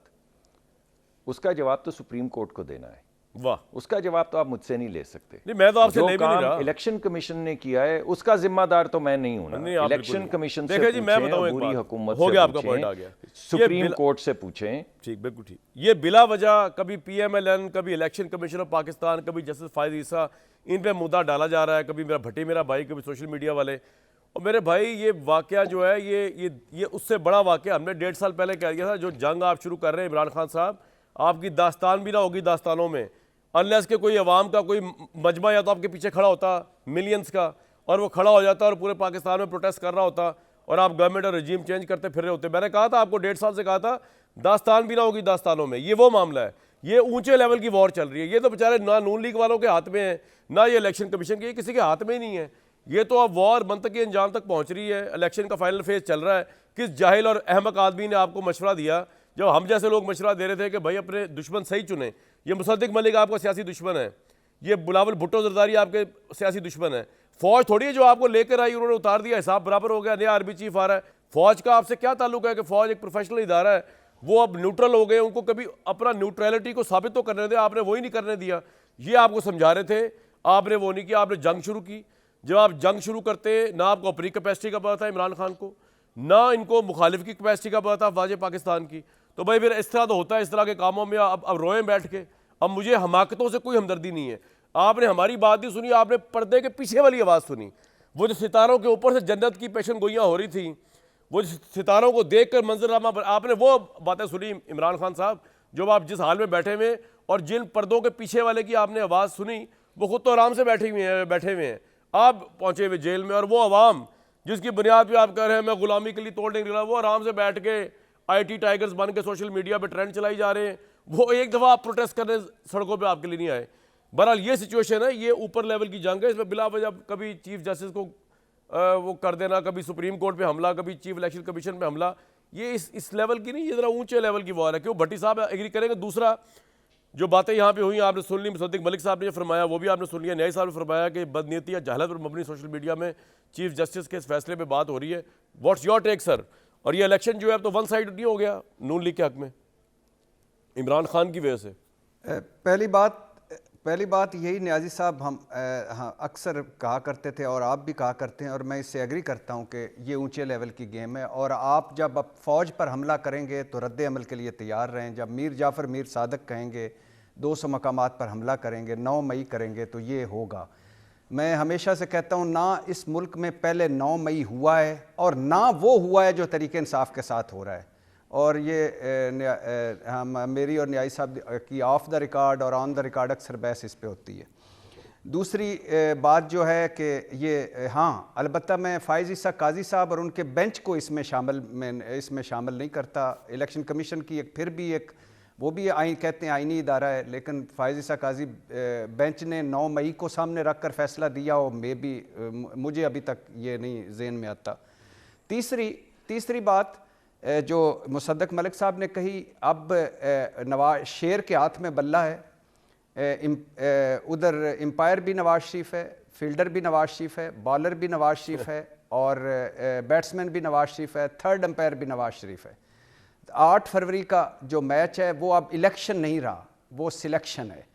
उसका जवाब तो सुप्रीम कोर्ट को देना है। वाह, उसका जवाब तो आप मुझसे नहीं ले सकते। नहीं मैं तो आपसे जो ले भी नहीं काम रहा। इलेक्शन कमीशन ने किया है उसका जिम्मेदार तो मैं नहीं हूं ना। नहीं, आप बिल्कुल इलेक्शन नहीं। कमीशन से देखिए जी, मैं पूछें, बताऊं एक बुरी बात। हुकूमत हो से गया, आपका पूछें, पॉइंट आ गया। सुप्रीम कोर्ट से पूछें। ठीक, बिल्कुल ठीक। ये बिला वजह कभी पीएमएलएन, कभी इलेक्शन कमीशन ऑफ पाकिस्तान, कभी जस्टिस फायद ईसा, इन पे मुद्दा डाला जा रहा है। कभी मेरा भट्टी मेरा भाई, कभी सोशल मीडिया वाले। और मेरे भाई ये वाकया जो है ये उससे बड़ा वाकया हमने 1.5 साल पहले कह दिया था। जो जंग आप शुरू कर रहे हैं इमरान खान साहब, आपकी दास्तान भी ना होगी दास्तानों में, अनलेस के कोई अवाम का कोई मजमा या तो आपके पीछे खड़ा होता मिलियंस का, और वो खड़ा हो जाता और पूरे पाकिस्तान में प्रोटेस्ट कर रहा होता, और आप गवर्नमेंट और रजीम चेंज करते फिर रहे होते। मैंने कहा था आपको 1.5 साल से, कहा था दास्तान भी ना होगी दास्तानों में। ये वो मामला है, ये ऊंचे लेवल की वॉर चल रही है। ये तो बेचारे ना नून लीग वालों के हाथ में है, ना ये इलेक्शन कमीशन के, ये किसी के हाथ में ही नहीं है। ये तो अब वॉर मंतकी अंजाम तक पहुंच रही है। इलेक्शन का फाइनल फेज चल रहा है। किस जाहिल और अहमक आदमी ने आपको मशवरा दिया, जब हम जैसे लोग मशवरा दे रहे थे कि भाई अपने दुश्मन सही चुने। ये मुसद्दिक मलिक आपका सियासी दुश्मन है, ये बिलावल भुट्टो जरदारी आपके सियासी दुश्मन है। फौज थोड़ी है जो आपको लेकर आई, उन्होंने उतार दिया, हिसाब बराबर हो गया, नया आर्मी चीफ आ रहा है। फौज का आपसे क्या ताल्लुक है कि फौज एक प्रोफेशनल इदारा है, वो अब न्यूट्रल हो गए। उनको कभी अपना न्यूट्रलिटी को साबित तो करने दिया, आपने वही नहीं करने दिया। ये आपको समझा रहे थे, आपने वो नहीं किया, आपने जंग शुरू की। जब आप जंग शुरू करते, ना आपको अपनी कैपेसिटी का पता था इमरान खान को, ना इनको मुखालिफ की कैपेसिटी का पता था अफवाज पाकिस्तान की, तो भाई फिर इस तरह तो होता है। इस तरह के कामों में अब रोएं बैठ के। अब मुझे हमाकतों से कोई हमदर्दी नहीं है। आपने हमारी बात नहीं सुनी, आपने पर्दे के पीछे वाली आवाज़ सुनी। वो जो सितारों के ऊपर से जन्नत की पेशन गोइयाँ हो रही थी, वो सितारों को देख कर मंजरमा, आपने वो बातें सुनी इमरान खान साहब, जो आप जिस हाल में बैठे हुए, और जिन पर्दों के पीछे वाले की आपने आवाज़ सुनी, वो खुद तो आराम से बैठे हुए हैं। आप पहुँचे हुए जेल में, और वो अवाम जिसकी बुनियाद पे आप कह रहे हैं मैं गुलामी के लिए तोड़ने निकला, वो आराम से बैठ के IT टाइगर्स बन के सोशल मीडिया पे ट्रेंड चलाई जा रहे हैं। वो एक दफ़ा आप प्रोटेस्ट करने सड़कों पे आपके लिए नहीं आए। बहरहाल ये सिचुएशन है, ये ऊपर लेवल की जंग है। इसमें बिला वजह कभी चीफ जस्टिस को वो कर देना, कभी सुप्रीम कोर्ट पे हमला, कभी चीफ इलेक्शन कमीशन पे हमला, ये इस लेवल की नहीं, ये ज़रा ऊंचे लेवल की वॉर है। क्यों भट्टी साहब एग्री करेंगे। दूसरा जो बातें यहाँ पे हुई आपने सुन ली, मुसद्दिक मलिक साहब ने जो फरमाया वो भी आपने सुन लिया, न्याय साहब ने फरमाया कि बदनीयती या जहलत पर मबनी सोशल मीडिया में चीफ जस्टिस के इस फैसले पे बात हो रही है। What's your take sir? और ये इलेक्शन जो है अब तो वन साइड नहीं हो गया नून लीग के हक में इमरान खान की वजह से? पहली बात यही न्याजी साहब, हम अक्सर कहा करते थे और आप भी कहा करते हैं, और मैं इससे एग्री करता हूं कि ये ऊंचे लेवल की गेम है। और आप जब अब फ़ौज पर हमला करेंगे तो रद्द अमल के लिए तैयार रहें। जब मीर जाफ़र मीर सादक कहेंगे 200 मकामात पर हमला करेंगे, 9 मई करेंगे, तो ये होगा। मैं हमेशा से कहता हूँ, ना इस मुल्क में पहले 9 मई हुआ है और ना वो हुआ है जो तरीके इंसाफ के साथ हो रहा है। और ये मेरी और न्याई साहब की ऑफ द रिकॉर्ड और ऑन द रिकॉर्ड अक्सर बहस इस पे होती है। दूसरी बात जो है कि ये, हाँ अलबत्ता मैं फ़ायज़ ईसा काजी साहब और उनके बेंच को इसमें शामिल नहीं करता। इलेक्शन कमीशन की फिर भी एक, वो भी आइन कहते हैं आइनी इदारा है, लेकिन फ़ायज़ ईसा काजी बेंच ने 9 मई को सामने रख कर फैसला दिया हो, मुझे अभी तक ये नहीं ज़हन में आता। तीसरी बात जो मुसद्दक मलिक साहब ने कही, अब नवाज शेर के हाथ में बल्ला है। उधर एम्पायर भी नवाज शरीफ है, फील्डर भी नवाज शरीफ है, बॉलर भी नवाज शरीफ है, और बैट्समैन भी नवाज शरीफ है, थर्ड एम्पायर भी नवाज शरीफ है। 8 फरवरी का जो मैच है वो अब इलेक्शन नहीं रहा, वो सिलेक्शन है।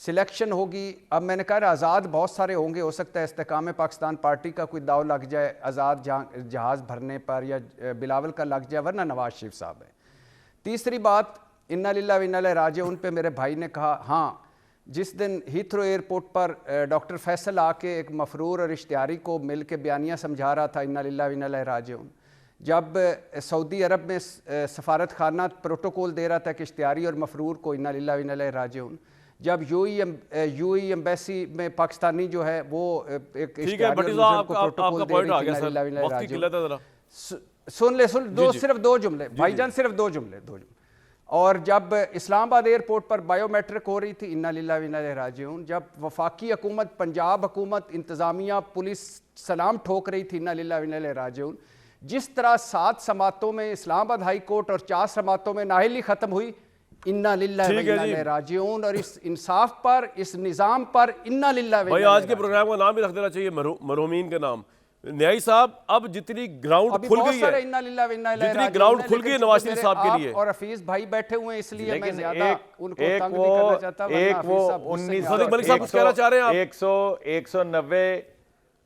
सिलेक्शन होगी। अब मैंने कहा आज़ाद बहुत सारे होंगे, हो सकता है इस्तेकाम पाकिस्तान पार्टी का कोई दाव लग जाए आज़ाद जहाज़ भरने पर, या बिलावल का लग जाए, वरना नवाज शरीफ साहब है। तीसरी बात, इन्ना लिल्लाह व इन्ना इलैहि राजिऊन उन पे मेरे भाई ने कहा, हाँ जिस दिन हीथ्रो एयरपोर्ट पर डॉक्टर फैसल आके एक मफरूर और इश्तिहारी को मिल के बयानिया समझा रहा था इन्ना लिल्लाह व इन्ना इलैहि राजिऊन, जब सऊदी अरब में सफारत खाना प्रोटोकॉल दे रहा था कि इश्तिहारी और मफरूर को इन्ना लिल्लाह व इन्ना इलैहि राजिऊन, जब यूएई एम्बेसी में पाकिस्तानी जो है वो एक इश्तिहारी और मुजरिम को प्रोटोकॉल दे रही थी इन्ना लिल्लाह व इन्ना इलैहि राजिऊन। सुन ले सिर्फ दो जुमले भाईजान, सिर्फ दो जुमले। और जब इस्लामाबाद एयरपोर्ट पर बायोमेट्रिक हो रही थी इन्ना लिल्लाह व इन्ना इलैहि राजिऊन, जब वफाकी हुकूमत, पंजाब हुकूमत, इंतज़ामिया, पुलिस सलाम ठोक रही थी इन्ना लिल्लाह व इन्ना इलैहि राजिऊन, जिस तरह 7 समातों में इस्लामाबाद हाई कोर्ट और 4 समातों में नाअहली ख़त्म हुई इन्ना लिल्लाह व इन्ना इलैहि राजिऊन, और इस इंसाफ पर, इस निज़ाम पर इन्ना लिल्लाह व भाई इन्ना आज के प्रोग्राम का नाम भी रख देना चाहिए मरहूमीन के नाम। न्यायी साहब, अब जितनी ग्राउंड खुल गई है, इन्ना लिल्लाह व इन्ना इलैहि जितनी राजिऊन ग्राउंड है, खुल गई है लेकिन नवाज चूंकि शरीफ साहब के आप लिए, और हफीज भाई बैठे हुए हैं इसलिए मैं लेकिन ज्यादा उनको एक तंग वो नहीं करना चाहता, वरना एक वो हफीज साहब गुस्से में 19 आ सदीक मलिक साहब कुछ कहना चाह रहे हैं आप?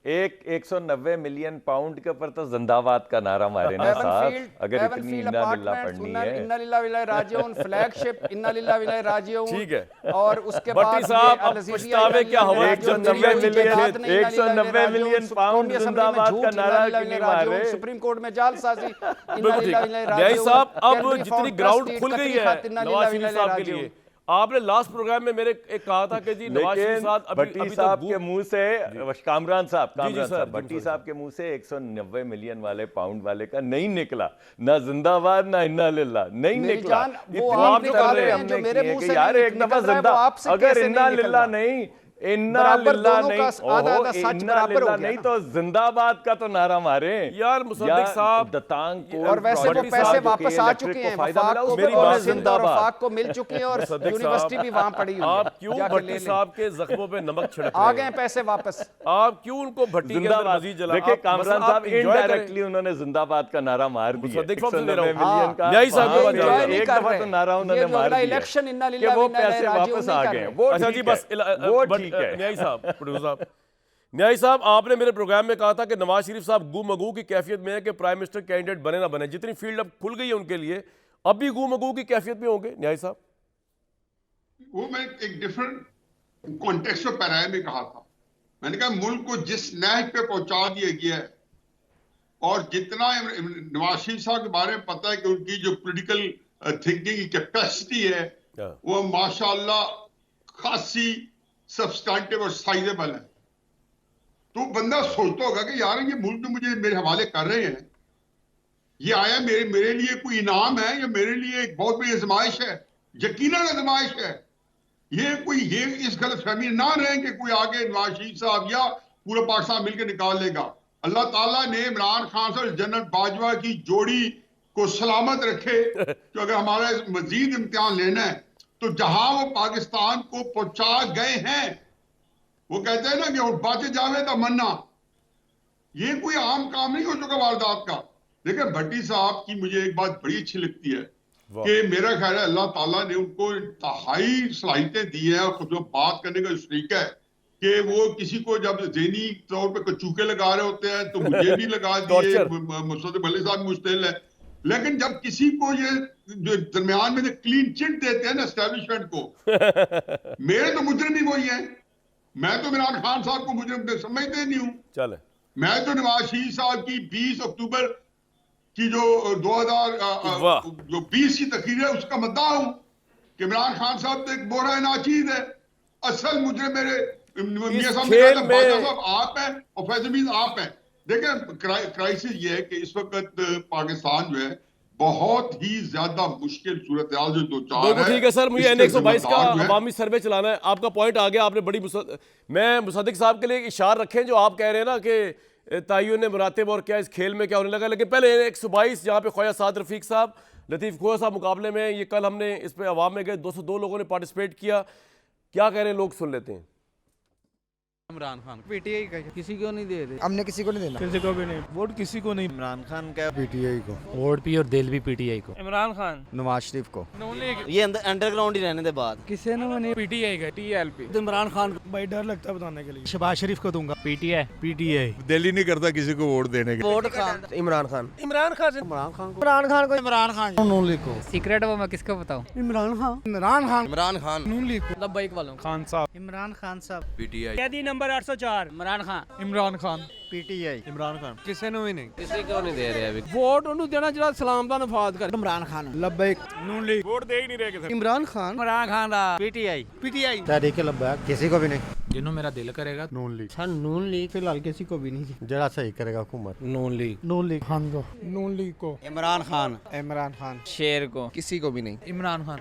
190 मिलियन पाउंड के ऊपर तो जिंदाबाद का नारा मारे ना साहब, अगर इतनी इन्ना लिल्लाह पढ़नी है। इन्ना लिल्लाह व इन्ना इलैहि राजिऊन फ्लैगशिप इन्ना लिल्लाह व इन्ना इलैहि राजिऊन, ठीक है। और उसके भट्टी बाद साहब, अब पछतावे क्या हवा, 190 मिलियन पाउंड जिंदाबाद का नारा क्यों नहीं मार रहे? सुप्रीम कोर्ट में जालसाजी बिल्कुल ठीक है। न्यायी साहब, अब जितनी ग्राउंड खुल गई है नवाज शरीफ साहब के लिए, आपने लास्ट प्रोग्राम में मेरे एक कहा था कि जी नवाज शरीफ साहब भट्टी साहब के मुंह से, कामरान साहब भट्टी सर। साहब के मुंह से 190 मिलियन वाले पाउंड वाले का नहीं निकला, ना जिंदाबाद ना इन्ना लिल्लाह नहीं मेरी निकला। जान, वो इतना आप आप निकाल कर रहे रहे हैं, हैं जो मेरे मुंह से यार, नहीं एक दफा निकल रहा है, जिंदा, वो आपसे अगर कैसे इन्ना नहीं निकल लिल्लाह रहा? नहीं, इन्ना बराबर लिल्लाह दोनों नहीं, का आधा आधा सच इन्ना बराबर हो लिल्लाह गया नहीं ना। तो जिंदाबाद का तो नारा मारे यार मुसद्दिक साहब, दतांग को, और वैसे वो पैसे वापस आ चुके हैं, वफाक को मेरी और बात सिंध और वफाक को मिल चुके हैं, और मुसद्दिक यूनिवर्सिटी साहब, भी वहां पड़ी हुई है, आप क्यों जाके भट्टी ले लें। साहब के जख्मों पे नमक छिड़क आ रहे गए हैं? पैसे वापस, आप क्यों उनको भट्टी के अंदर जिंदाबाद। मजीद जला? देखिए आप- कामरान बस साहब आप enjoy करें। इनडायरेक्टली उन्होंने जिंदाबाद का नारा मार दिया। मुसद्दिक साहब से ले रहा हूं। 190 मिलियन का न्यायी साहब हाँ, को एक enjoy नहीं कर दफा रहे। तो नारा ये उन्होंने जो मार अगला दिया इलेक्शन इन्ना कि लिल्लाह व वो इन्ना इलैहि पैसे राजिऊन वापस नहीं आ कर गए, रहे। वो अच्छा जी, ठीक बस है, वो ठीक है। न्यायी साहब, प्रोड्यूसर साहब, न्यायी साहब, आपने मेरे प्रोग्राम में कहा था कि नवाज शरीफ साहब गुमगू की कैफियत में है कि प्राइम मिनिस्टर कैंडिडेट बने ना बने, जितनी फील्ड अब खुल गई है उनके लिए, अब भी गुमगू की कैफियत में होंगे न्यायी साहब? वो मैं एक डिफरेंट कॉन्टेक्स्ट में पैराए में कहा था। मैंने कहा मुल्क को जिस नहज पे पहुंचा दिया गया है, और जितना नवाज शरीफ साहब के बारे में पता है कि उनकी जो पॉलिटिकल थिंकिंग की कैपेसिटी है वो माशाल्लाह खासी सब्सटेंटिव और साइजेबल है, तो बंदा सोचता होगा कि यार ये मुल्क तो मुझे मेरे हवाले कर रहे हैं, ये आया मेरे लिए कोई इनाम है या मेरे लिए एक बहुत बड़ी आजमाइश है? यकीनन आजमाइश है। ये इस गलतफहमी ना रहे कि कोई आगे नवाज शरीफ साहब या पूरा पाकिस्तान मिलकर निकाल लेगा। अल्लाह ताला ने इमरान खान से जनरल बाजवा की जोड़ी को सलामत रखे कि अगर हमारा मजीद इम्तिहान लेना है तो जहां वो पाकिस्तान को पहुंचा गए हैं, वो कहते हैं ना कि बाचे जावे तो मन्ना, ये कोई आम काम नहीं हो चुका वारदात का। देखिए भट्टी साहब की मुझे एक बात बड़ी अच्छी लगती है कि मेरा ख्याल है अल्लाह ताला ने उनको इंतहाई सलाहियतें दी है, और जो बात करने का तरीका है कि वो किसी को जब ज़हनी तौर पे कचूके लगा रहे होते हैं तो मुझे भी लगा दिए, मुस्तफा भले साहब मुश्तिल है, लेकिन जब किसी को ये जो दरमियान में क्लीन चिट देते हैं ना एस्टेब्लिशमेंट को, मेरे तो मुजरिम ही वही है। मैं तो इमरान खान साहब को मुजरिम समझते नहीं हूँ। चले, मैं तो नवाज शरीफ साहब की 20 अक्टूबर की जो 2020 की तकरीर है उसका मद्दा हूं कि इमरान खान साहब तो एक बोरा नाचीज है, असल मुजरिम मेरे मियां साहब ने कहा बादशाह साहब आप हैं और फैसल मीर आप हैं। देखिए क्राइसिस ये है कि इस वक्त पाकिस्तान जो है बहुत ही ज्यादा मुश्किल सूरत हाल जो दो चार है। ठीक है सर, मुझे N122 का जिम्मेदार जो है, अवामी सर्वे चलाना है। आपका पॉइंट आ गया, आपने बड़ी मैं मुसद्दिक साहब के लिए इशार रखें जो आप कह रहे हैं ना कि ताइयों ने मुरातिब और क्या इस खेल में क्या होने लगा, लेकिन पहले 122 जहाँ पे ख्वाजा साद रफीक साहब, लतीफ़ खोया साहब मुकाबले में, ये कल हमने इस पे अवाम में गए, 202 लोगों ने पार्टिसिपेट किया, क्या कह रहे हैं लोग, सुन लेते हैं। इमरान खान पीटीआई का किसी को नहीं दे रहे। हमने किसी को नहीं देना। किसी को भी नहीं, वोट किसी को नहीं। इमरान खान का पीटीआई को। वोट भी और दिल भी पीटीआई को। इमरान खान, नवाज शरीफ को। ये अंडरग्राउंड ही रहने के बाद किसी ने नहीं। पीटीआई का टीएलपी। इमरान खान भाई डर लगता है बताने के लिए। शहबाज शरीफ को दूंगा। पीटीआई दिल ही नहीं करता किसी को वोट देने के। वोट खान इमरान खान। इमरान खान, इमरान खान इमरान खान को, इमरान खान, नून लीग को सीक्रेट वो मैं किसको बताऊं? इमरान खान, इमरान खान, इमरान खान नून लीग को, लब्बैक वालों खान साहब, इमरान खान साहब। पीटीआई। कैदी नंबर 804, इमरान खान। इमरान खान, पीटीआई। इमरान खान किसी ने भी नहीं। किसी को नहीं दे रहे अभी। वोट उन्होंने देना ਜਿਹੜਾ ਸਲਾਮ ਦਾ ਨਫਾਜ਼ ਕਰ। इमरान खान लब्बैक, नून लीग, वोट दे ही नहीं रहे किसी। इमरान खान इमरान खान दा पीटीआई पीटीआई, तहरीक लब्बैक। किसी को भी नहीं। जिन्हों मेरा दिल करेगा। नून लीग। सन नून लीग फिलहाल किसी को भी नहीं। जरा सही करेगा हुकूमत। नून लीग नून लीग खान को, नून लीग को, इमरान खान इमरान खान, शेर को। किसी को भी नहीं। इमरान खान।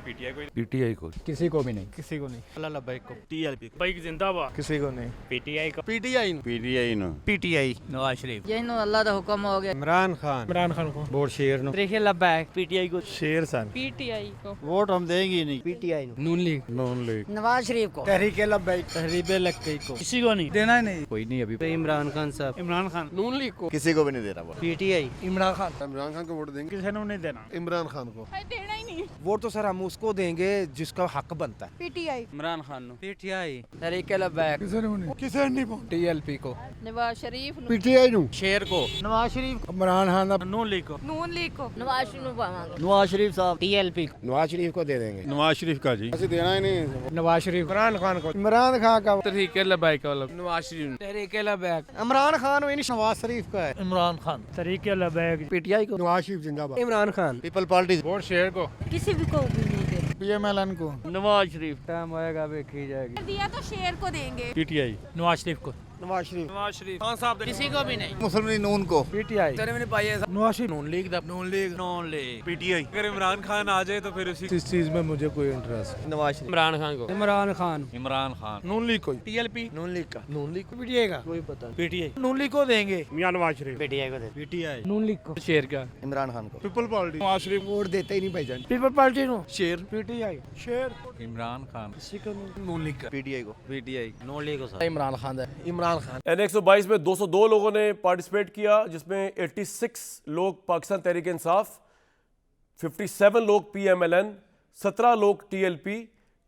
पीटीआई को। किसी को भी नहीं। किसी को नहीं। अल्लाह लब्बैक को। टीएलपी बाइक जिंदाबाद, किसी को नहीं। पीटीआई को। PTI PTI no. PTI Nawaz Sharif. ये नो अल्लाह दा हुक्म हो गया। इमरान खान। इमरान खान को, वोट शेर नो। तरीके लब्बैक। पीटीआई को शेर सन। पीटीआई को, वोट हम देंगे नहीं। पीटीआई नून लीग, नून लीग। नवाज शरीफ को, तहरीक लब्बैक, तहरीक लक्की को, किसी को नहीं देना ही नहीं। कोई नहीं अभी। इमरान खान साहब इमरान खान, नून लीग को, किसी को भी नहीं दे रहा वो। पीटीआई इमरान खान, इमरान खान को वोट देंगे। किसी ने नहीं देना। इमरान खान को। देना ही नहीं। वोट तो सर हम उसको देंगे जिसका हक बनता है। PTI, Imran Khan PTI. तहरीक लब्बैक, किसी ने नहीं। किसी ने नहीं। टीएलपी को, नवाज शरीफ, पीटीआई नु। शेर को। नवाज शरीफ, इमरान खान, नून लीग को। नून लीग को, नवाज शरीफ पावांगे। नवाज शरीफ साहब टीएलपी। नवाज शरीफ को दे देंगे। नवाज शरीफ का जी। ऐसे देना ही नहीं। नवाज शरीफ, इमरान खान को, इमरान खान का, तहरीक लब्बैक वाला, नवाज शरीफ। तहरीक लब्बैक, इमरान खान नवाज शरीफ का है। इमरान खान। तहरीक लब्बैक, पीटीआई को नवाज शरीफ जिंदाबाद। Imran Khan, people party. Vote शेर को, किसी भी को भी नहीं दे। पीएमएलएन को, नवाज शरीफ टाइम आएगा देखी जाएगी। दिया तो शेर को देंगे। पीटीआई। नवाज शरीफ को। नवाज शरीफ। नवाज शरीफ, खान साहब, किसी को भी नहीं। मुस्लिम नून को। पीटीआई, नवाज शरीफ। नून लीग दा। नून लीग। नून लीग। पीटीआई। अगर इमरान खान आ जाए तो फिर इस चीज में मुझे कोई इंटरेस्ट। नवाज शरीफ इमरान खान को। इमरान खान, इमरान खान। नून लीग को, टीएलपी। नून लीग का, नून लीग को। पीटीआई का, कोई पता नहीं। पीटीआई, नून लीग को देंगे। मियां नवाज शरीफ, पीटीआई को दे। पीटीआई। नून लीग को, शेर का, इमरान खान को। People party, Nawaz Sharif, vote देते ही नहीं भाईजान। पीपल पार्टी को, शेर पीटीआई, शेर, इमरान खान। किसी को नून लीग का, पीटीआई को। पीटीआई नून लीग को इमरान खान है, इमरान खान। N122 में 202 लोगों ने पार्टिसिपेट किया, जिसमें 86 लोग पाकिस्तान तहरीक इंसाफ, 57 लोग पीएमएलएन, 17 लोग टीएलपी,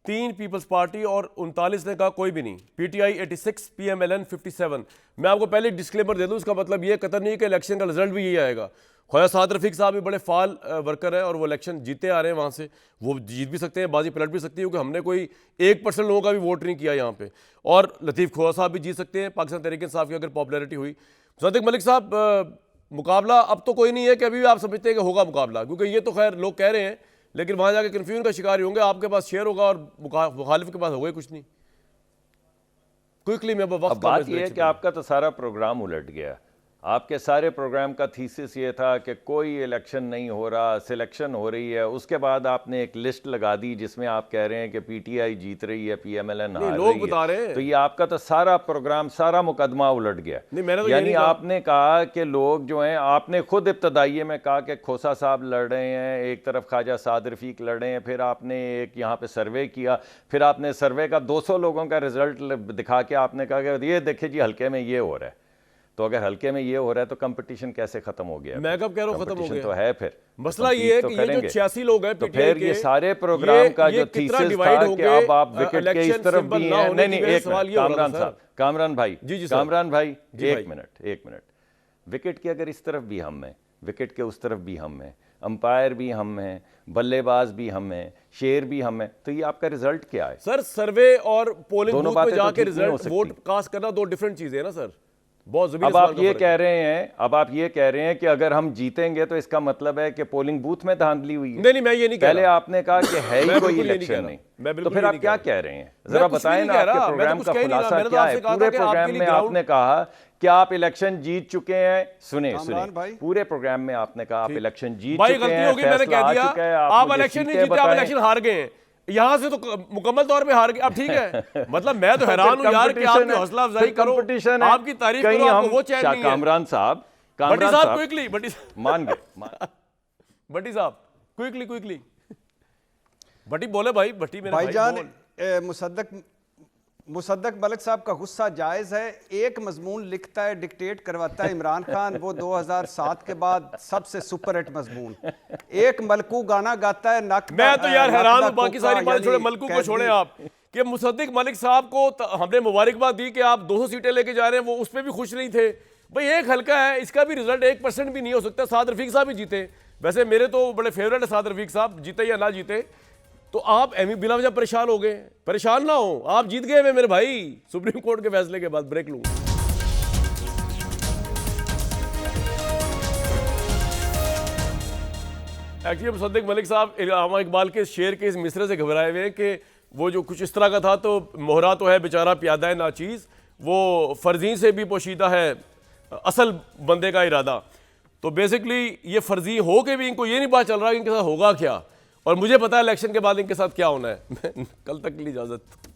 3 पीपल्स पार्टी और 39 ने कहा कोई भी नहीं। पीटीआई 86, पीएमएलएन 57। मैं आपको पहले डिस्क्लेमर दे दूं, इसका मतलब ये कतई नहीं कि इलेक्शन का रिजल्ट भी यही आएगा। ख्वाजा साद रफीक साहब भी बड़े फाल वर्कर हैं और वो इलेक्शन जीते आ रहे हैं, वहाँ से वो जीत भी सकते हैं, बाजी पलट भी सकती है, क्योंकि हमने कोई 1% लोगों का भी वोट नहीं किया यहाँ पे। और लतीफ़ खोया साहब भी जीत सकते हैं पाकिस्तान तहरीक इंसाफ की अगर पॉपुलैरिटी हुई। मुसद्दिक मलिक साहब, मुकाबला अब तो कोई नहीं है कि अभी भी आप समझते हैं कि होगा मुकाबला, क्योंकि ये तो खैर लोग कह रहे हैं, लेकिन वहाँ जाके कन्फ्यूजन का शिकार ही होंगे। आपके पास शेयर होगा और मुखालिफ के पास होगा कुछ नहीं। क्विकली मैं अब बात यह है कि आपका तो सारा प्रोग्राम उलट गया। आपके सारे प्रोग्राम का थीसिस ये था कि कोई इलेक्शन नहीं हो रहा, सिलेक्शन हो रही है। उसके बाद आपने एक लिस्ट लगा दी जिसमें आप कह रहे हैं कि पीटीआई जीत रही है, पीएमएलएन हार लोग रही बता है। रहे हैं। तो ये आपका तो सारा प्रोग्राम, सारा मुकदमा उलट गया। नहीं, मैंने तो ये यानी नहीं कहा। आपने कहा कि लोग जो हैं, आपने खुद इब्तदाइये में कहा कि खोसा साहब लड़ रहे हैं, एक तरफ ख्वाजा साद रफीक लड़ रहे हैं, फिर आपने एक यहाँ पे सर्वे किया, फिर आपने सर्वे का 200 लोगों का रिजल्ट दिखा के आपने कहा कि ये देखिए जी हल्के में ये हो रहा है। तो अगर हल्के में ये हो रहा है तो कंपटीशन कैसे खत्म हो गया? मैं कब कह रहा हूं खत्म हो गया? तो है फिर मसला ये है कि ये जो 86 लोग हैं तो पीटीआई फिर ये के, सारे प्रोग्राम का जो कितना थीसिस डिवाइड था हो कि गए, अब आप विकेट के इस इलेक्शन तरफ सिंबल भी ना हैं। होने नहीं की नहीं, वजह एक सवाल मिनट, ये हो रहा था कामरान सर। साहब, कामरान भाई, जी सर। कामरान भाई, जी एक भाई। मिनट। विकेट की अगर इस तरफ भी हम हैं, विकेट के उस तरफ भी हम हैं, अंपायर भी हम हैं, बल्लेबाज भी हम हैं, शेर भी हम हैं, तो ये आपका रिजल्ट क्या है? सर सर्वे और पोलिंग दोनों बूथ पे बातें तो जाके ठीक नहीं हो रिजल्ट सकती। वोट कास्ट करना दो डिफरेंट चीजें हैं ना सर। बहुत जमीन अब आसमान आप का ये फर्क कह है। रहे हैं, अब आप ये कह रहे हैं कि अगर हम जीतेंगे तो इसका मतलब है कि पोलिंग बूथ में धांधली हुई है। नहीं, मैं ये नहीं कह पहले रहा। आपने कहा कि है मैं ही कोई बिल्कुल ये नहीं कह इलेक्शन रहा। नहीं, मैं तो बिल्कुल फिर ये आप नहीं क्या कह कह रहे हैं? मैं जरा कुछ भी बताएं नहीं ना, कह आपके रहा। मैं तो प्रोग्राम कुछ का कह नहीं रहा। खुलासा मैंने तो क्या आपसे है? कहा था पूरे कि प्रोग्राम आपके लिए में ग्राउंड- आपने कहा कि आप इलेक्शन जीत चुके हैं। सुने कामरान भाई। पूरे प्रोग्राम में आपने कहा आप इलेक्शन जीत भाई चुके गलती हैं, होगी, मैंने फैसला कह आ दिया चुका है, आप मुझे इलेक्शन नहीं सीटें जीते, आप बताएं। इलेक्शन हार गए हैं। यहाँ से तो मुकम्मल तौर पे हार गए। अब ठीक है, मतलब मैं तो हैरान हूँ यार कि आपकी हौसला अफजाई करो, कंपटीशन है, आपकी तारीफ कहीं करो, आपको हम वो चैन नहीं है। कामरान साहब, भट्टी कामरान साहब साहब क्विकली, मान गए। भट्टी साहब क्विकली भट्टी बोले भाई, भट्टी मेरे भाईजान भाई बोल। मुसद्दक मुसद्दक मलिक साहब का गुस्सा जायज़ है। एक मजमून लिखता है, डिक्टेट करवाता है इमरान खान, वो 2007 के बाद सबसे सुपर हिट मजमून। एक मलकू गाना गाता है, नक मैं तो यार हैरान हूँ, नक दा बाकी सारी कोका, बात छोड़े, यानी मलकू को कैदी। छोड़े आप, कि मुसद्दिक मलिक साहब को हमने मुबारकबाद दी कि आप 200 सीटें लेके जा रहे हैं, वो उस पर भी खुश नहीं थे। भाई एक हल्का है, इसका भी रिजल्ट 1% भी नहीं हो सकता। साद रफीक साहब ही जीते, वैसे मेरे तो बड़े फेवरेट है साद रफीक साहब, जीते या ना जीते। तो आप बिला वजह परेशान हो गए। परेशान ना हो, आप जीत गए मेरे भाई सुप्रीम कोर्ट के फैसले के बाद। ब्रेक लूंगा। एक्चुअली मुसद्दिक मलिक साहब इल्हामा इकबाल के शेर के इस मिसरे से घबराए हुए हैं कि वो जो कुछ इस तरह का था, तो मोहरा तो है बेचारा प्यादा है नाचीज़, वो फर्जी से भी पोशीदा है असल बंदे का इरादा। तो बेसिकली ये फर्जी हो के भी इनको ये नहीं पता चल रहा कि इनके साथ होगा क्या, और मुझे पता है इलेक्शन के बाद इनके साथ क्या होना है। कल तक के लिए इजाज़त।